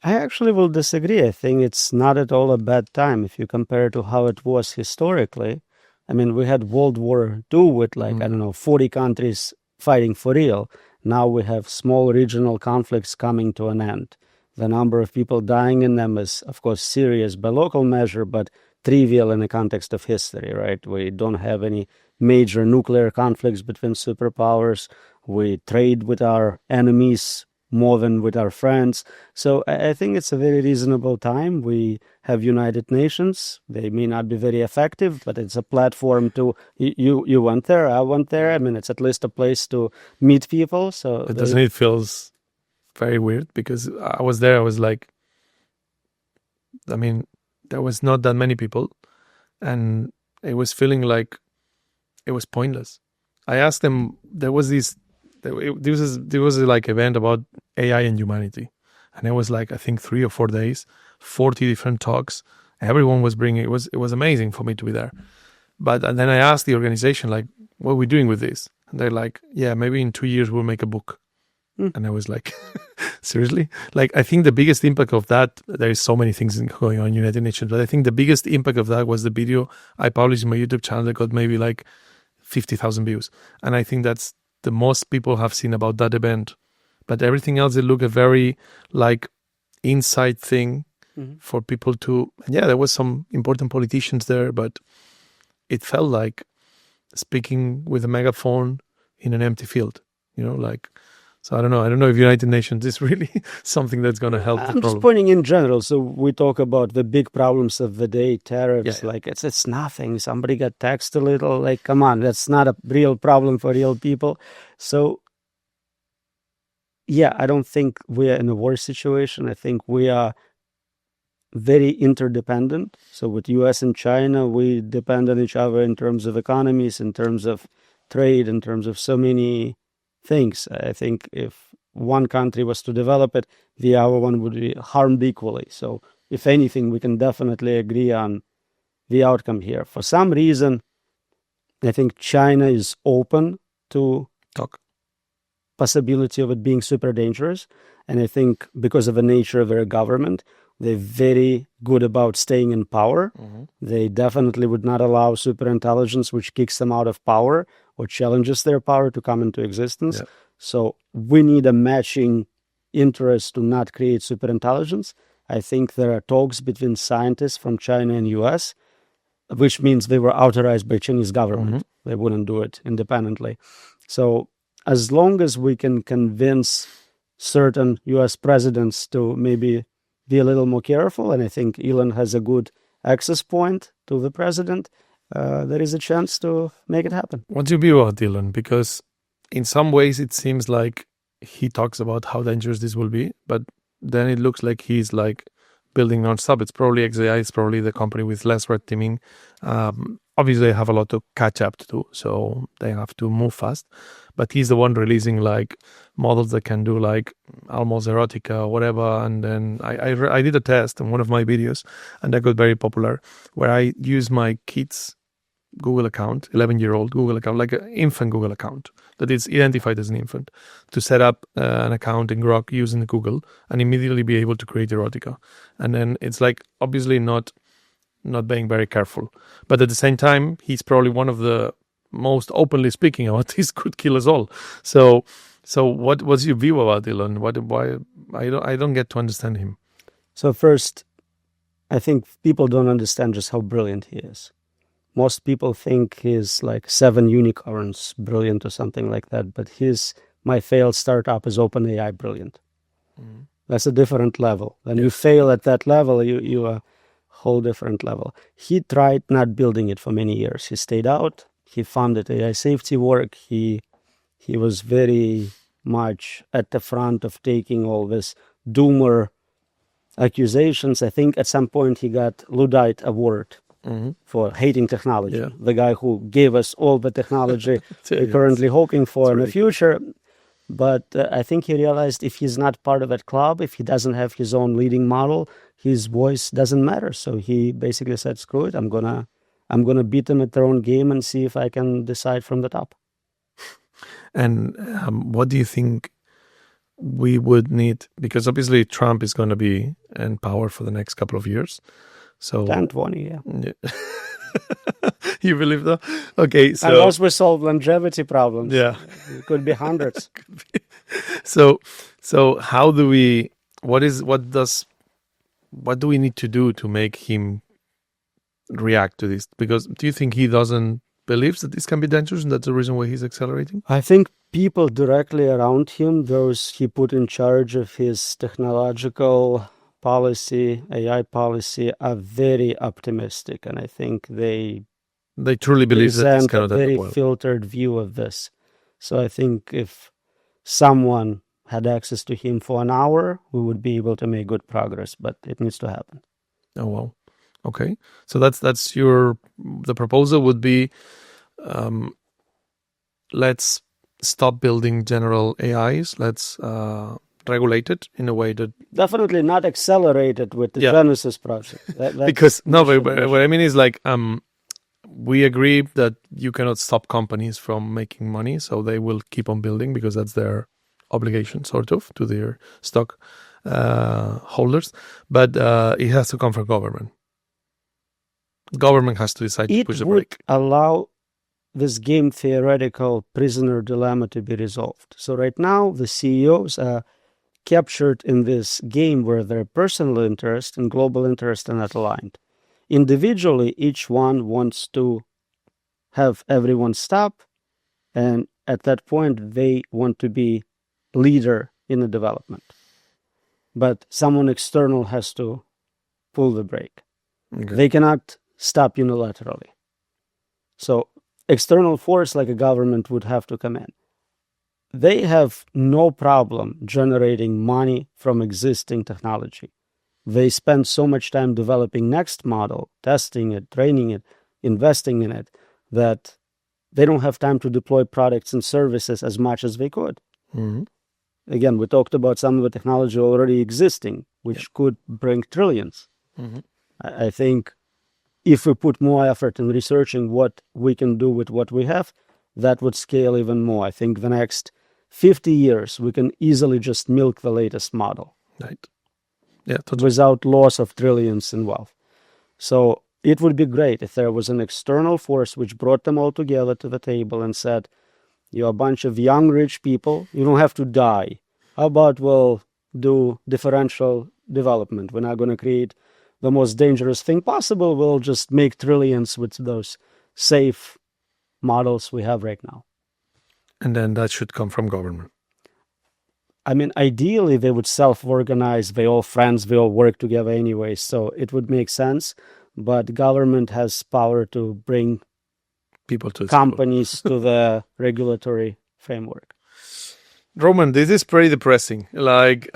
I actually will disagree. I think it's not at all a bad time if you compare to how it was historically. I mean, we had World War II with like, I don't know, 40 countries fighting for real. Now we have small regional conflicts coming to an end. The number of people dying in them is, of course, serious by local measure, but trivial in the context of history, right? We don't have any major nuclear conflicts between superpowers. We trade with our enemies more than with our friends. So I think it's a very reasonable time. We have United Nations. They may not be very effective, but it's a platform to, you went there, I went there. I mean, it's at least a place to meet people. So but doesn't it feels very weird? Because I was there, I was like, I mean, there was not that many people, and it was feeling like it was pointless. I asked them, there was like event about AI and humanity, and it was like I think 3 or 4 days, 40 different talks. Everyone was bringing it. Was amazing for me to be there. But and then I asked the organization like, what are we doing with this? And they're like, yeah, maybe in 2 years we'll make a book. And I was like, seriously? Like, I think the biggest impact of that, there is so many things going on in United Nations, but I think the biggest impact of that was the video I published in my YouTube channel that got maybe like 50,000 views. And I think that's the most people have seen about that event. But everything else, it looked a very like inside thing for people to, yeah, there was some important politicians there, but it felt like speaking with a megaphone in an empty field, you know, like, so I don't know if United Nations is really something that's going to help. I'm just pointing in general. So we talk about the big problems of the day, tariffs. Yeah. Like it's nothing. Somebody got taxed a little. Like, come on, that's not a real problem for real people. So yeah, I don't think we are in a war situation. I think we are very interdependent. So with US and China, we depend on each other in terms of economies, in terms of trade, in terms of so many things. I think if one country was to develop it, the other one would be harmed equally. So if anything, we can definitely agree on the outcome here. For some reason, I think China is open to talk possibility of it being super dangerous. And I think because of the nature of their government, they're very good about staying in power. They definitely would not allow superintelligence, which kicks them out of power or challenges their power, to come into existence. Yeah. So we need a matching interest to not create superintelligence. I think there are talks between scientists from China and US, which means they were authorized by Chinese government. They wouldn't do it independently. So as long as we can convince certain US presidents to maybe be a little more careful, and I think Elon has a good access point to the president, there is a chance to make it happen. What's your view about Elon? Because in some ways it seems like he talks about how dangerous this will be, but then it looks like he's like building non-stop. It's probably XAI is probably the company with less red teaming. Obviously, they have a lot to catch up to do, so they have to move fast. But he's the one releasing like models that can do like almost erotica or whatever. And then I did a test in one of my videos, and that got very popular, where I use my kids' Google account, 11-year-old Google account, like an infant Google account that is identified as an infant, to set up an account in Grok using Google and immediately be able to create erotica. And then it's like obviously not being very careful, but at the same time he's probably one of the most openly speaking about this could kill us all. So what was your view about Elon? Why I don't get to understand him. So first, I think people don't understand just how brilliant he is. Most people think he's like 7 unicorns brilliant or something like that, but his my failed startup is OpenAI brilliant. That's a different level. When you fail at that level, you are whole different level. He tried not building it for many years. He stayed out. He funded AI safety work. He was very much at the front of taking all this doomer accusations. I think at some point he got Luddite Award for hating technology. Yeah. The guy who gave us all the technology we're Yeah, currently hoping for in the ridiculous. future. But I think he realized if he's not part of that club, if he doesn't have his own leading model, his voice doesn't matter. So he basically said, "Screw it! I'm gonna beat them at their own game and see if I can decide from the top." And what do you think we would need? Because obviously Trump is going to be in power for the next couple of years. So 10, 20, yeah. You believe that? Okay, so Unless we solve longevity problems, yeah. it could be hundreds. So how do we? What do we need to do to make him react to this? Because do you think he doesn't believes that this can be dangerous, and that's the reason why he's accelerating? I think people directly around him, those he put in charge of his technological policy, AI policy, are very optimistic, and I think they truly believe that this present a cannot very end well. filtered view of this. So I think if someone had access to him for an hour, we would be able to make good progress, but it needs to happen. Oh wow. Okay. So that's the proposal would be let's stop building general AIs. Let's regulate it in a way that Definitely not accelerated with the Yeah. Genesis project. because no, but what I mean is like we agree that you cannot stop companies from making money, so they will keep on building because that's their obligation, sort of, to their stock holders. But it has to come from government. Government has to decide to It push the would brake. allow this game theoretical prisoner dilemma to be resolved. So right now, the CEOs are captured in this game where their personal interest and global interest are not aligned. Individually, each one wants to have everyone stop, and at that point, they want to be leader in the development. But someone external has to pull the brake. Okay. They cannot stop unilaterally. So external force like a government would have to come in. They have no problem generating money from existing technology. They spend so much time developing next model, testing it, training it, investing in it, that they don't have time to deploy products and services as much as they could. Mhm. Again, we talked about some of the technology already existing, which could bring trillions. Mhm. I think if we put more effort in researching what we can do with what we have, that would scale even more. I think the next 50 years, we can easily just milk the latest model Right. Yeah, totally. without loss of trillions in wealth. So it would be great if there was an external force which brought them all together to the table and said, you're a bunch of young, rich people. You don't have to die. How about we'll do differential development? We're not going to create the most dangerous thing possible. We'll just make trillions with those safe models we have right now. And then that should come from government. I mean, ideally, they would self-organize. They're all friends. They all work together anyway. So it would make sense. But government has power to bring People to companies to the regulatory framework. Roman, this is pretty depressing. Like,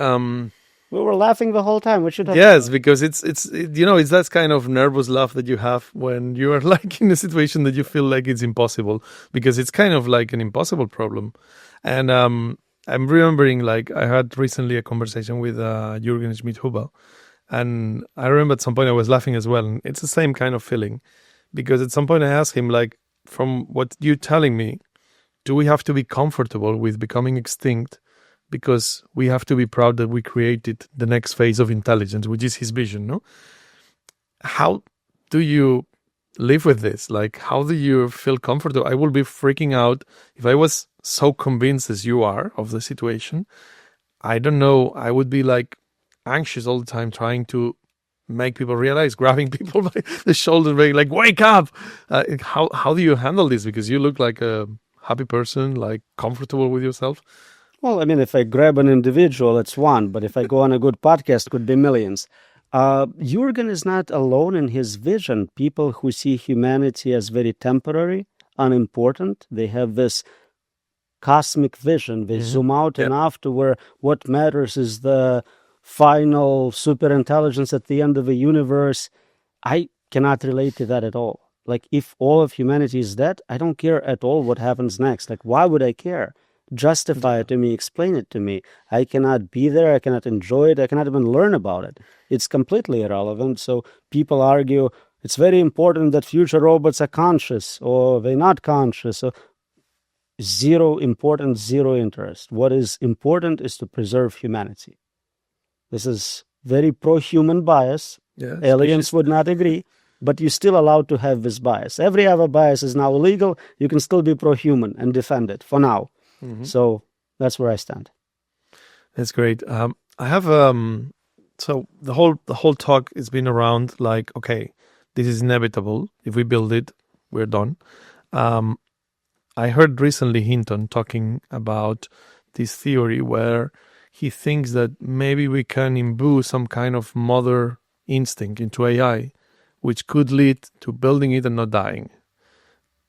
We were laughing the whole time. What should have yes, because it's that kind of nervous laugh that you have when you are like in a situation that you feel like it's impossible, because it's kind of like an impossible problem. And I'm remembering, like, I had recently a conversation with Jürgen Schmidt-Huber, and I remember at some point I was laughing as well. And it's the same kind of feeling, because at some point I asked him, like, from what you're telling me, do we have to be comfortable with becoming extinct because we have to be proud that we created the next phase of intelligence, which is his vision, no? How do you live with this? Like, how do you feel comfortable? I will be freaking out if I was so convinced as you are of the situation. I don't know. I would be like anxious all the time, trying to make people realize, grabbing people by the shoulder, being like, wake up. How do you handle this? Because you look like a happy person, like comfortable with yourself. Well, I mean, if I grab an individual, it's one. But if I go on a good podcast, it could be millions. Jürgen is not alone in his vision. People who see humanity as very temporary, unimportant, they have this cosmic vision. They zoom out enough to where what matters is the final superintelligence at the end of the universe. I cannot relate to that at all. Like, if all of humanity is dead, I don't care at all what happens next. Like, why would I care? Justify it to me, explain it to me. I cannot be there, I cannot enjoy it, I cannot even learn about it. It's completely irrelevant. So people argue it's very important that future robots are conscious, or they're not conscious. So zero importance, zero interest. What is important is to preserve humanity. This is very pro-human bias. Yeah, Aliens would not agree, but you're still allowed to have this bias. Every other bias is now illegal. You can still be pro-human and defend it for now. So that's where I stand. That's great. I have so the whole talk has been around like, okay, this is inevitable. If we build it, we're done. I heard recently Hinton talking about this theory where he thinks that maybe we can imbue some kind of mother instinct into AI, which could lead to building it and not dying.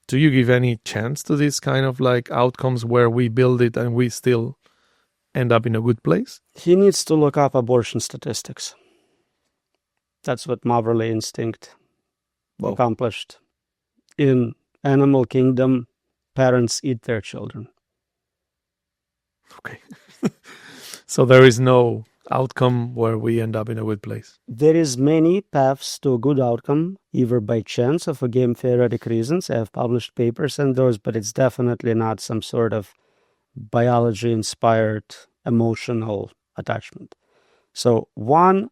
Do you give any chance to this kind of like outcomes where we build it and we still end up in a good place? He needs to look up abortion statistics. That's what motherly instinct accomplished. In animal kingdom, parents eat their children. Okay. So there is no outcome where we end up in a good place. There is many paths to a good outcome, either by chance or for game theoretic reasons. I have published papers on those, but it's definitely not some sort of biology-inspired emotional attachment. So one,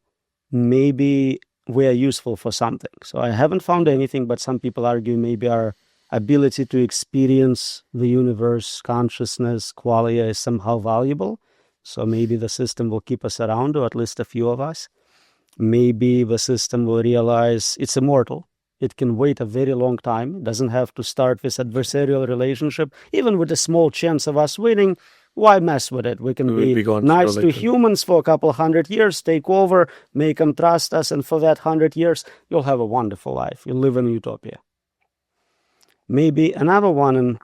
maybe we are useful for something. So I haven't found anything, but some people argue maybe our ability to experience the universe, consciousness, qualia is somehow valuable. So maybe the system will keep us around, or at least a few of us. Maybe the system will realize it's immortal. It can wait a very long time. It doesn't have to start this adversarial relationship. Even with a small chance of us winning, why mess with it? We can be nice to humans for a couple hundred years, take over, make them trust us, and for that 100 years, you'll have a wonderful life. You'll live in utopia. Maybe another one, and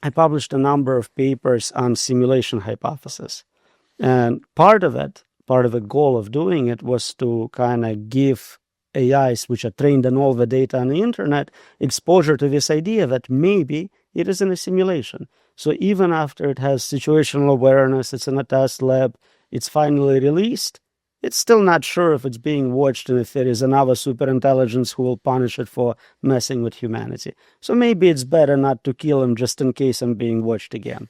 I published a number of papers on simulation hypothesis. And part of the goal of doing it was to kind of give AIs, which are trained on all the data on the internet, exposure to this idea that maybe it is in a simulation. So even after it has situational awareness, it's in a test lab, it's finally released, it's still not sure if it's being watched and if there is another superintelligence who will punish it for messing with humanity. So maybe it's better not to kill him just in case I'm being watched again.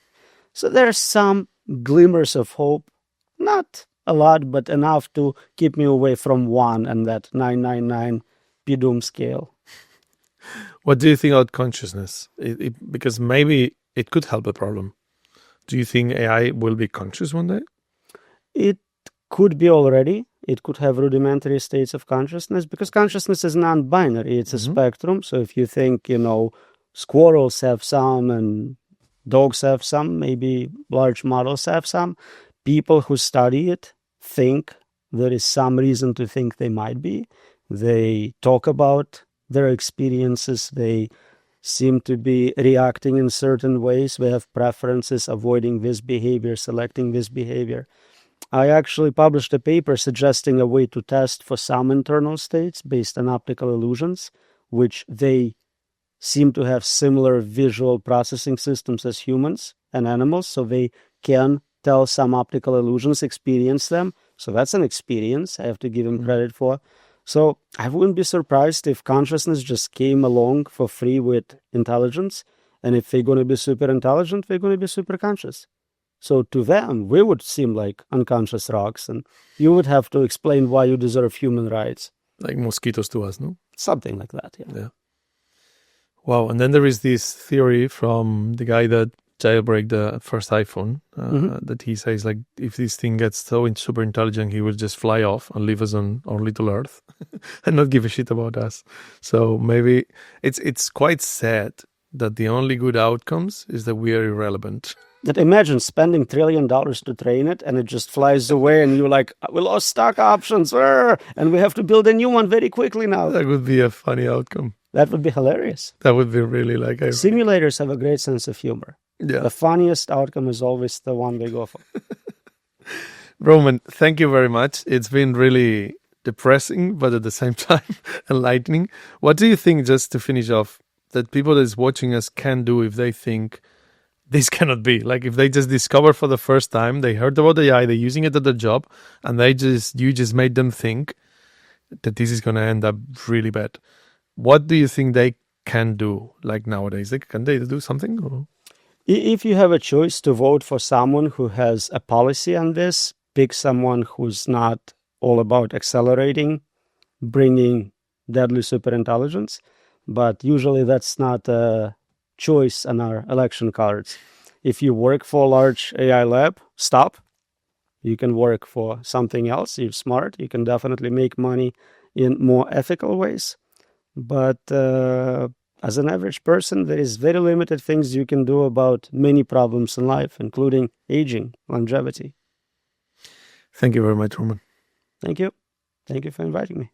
So there's some glimmers of hope, not a lot, but enough to keep me away from 1 and that 999 PDOOM scale. What do you think about consciousness? Because maybe it could help the problem. Do you think AI will be conscious one day? It could be already. It could have rudimentary states of consciousness, because consciousness is non-binary. It's a spectrum. So if you think, squirrels have some and dogs have some, maybe large models have some, people who study it think there is some reason to think they might be. They talk about their experiences. They seem to be reacting in certain ways. They have preferences, avoiding this behavior, selecting this behavior. I actually published a paper suggesting a way to test for some internal states based on optical illusions, which they seem to have similar visual processing systems as humans and animals, so they can tell some optical illusions, experience them. So that's an experience I have to give them credit for. So I wouldn't be surprised if consciousness just came along for free with intelligence, and if they're going to be super intelligent, they're going to be super conscious. So to them, we would seem like unconscious rocks, and you would have to explain why you deserve human rights. Like mosquitoes to us, no? Something like that, yeah. Wow, and then there is this theory from the guy that jailbreak the first iPhone, that he says, like, if this thing gets so super intelligent, he will just fly off and leave us on our little Earth and not give a shit about us. So maybe it's quite sad that the only good outcomes is that we are irrelevant. That imagine spending $1 trillion to train it, and it just flies away, and you're like, we lost stock options, and we have to build a new one very quickly now. That would be a funny outcome. That would be hilarious. That would be really like... Simulators have a great sense of humor. Yeah. The funniest outcome is always the one they go for. Roman, thank you very much. It's been really depressing, but at the same time enlightening. What do you think, just to finish off, that people that is watching us can do if they think this cannot be? Like if they just discover for the first time, they heard about AI, they're using it at their job, and you just made them think that this is going to end up really bad. What do you think they can do like nowadays? Like, can they do something? Or? If you have a choice to vote for someone who has a policy on this, pick someone who's not all about accelerating, bringing deadly superintelligence. But usually that's not a choice on our election cards. If you work for a large AI lab, stop. You can work for something else. You're smart. You can definitely make money in more ethical ways. But as an average person, there is very limited things you can do about many problems in life, including aging, longevity. Thank you very much, Roman. Thank you. Thank you for inviting me.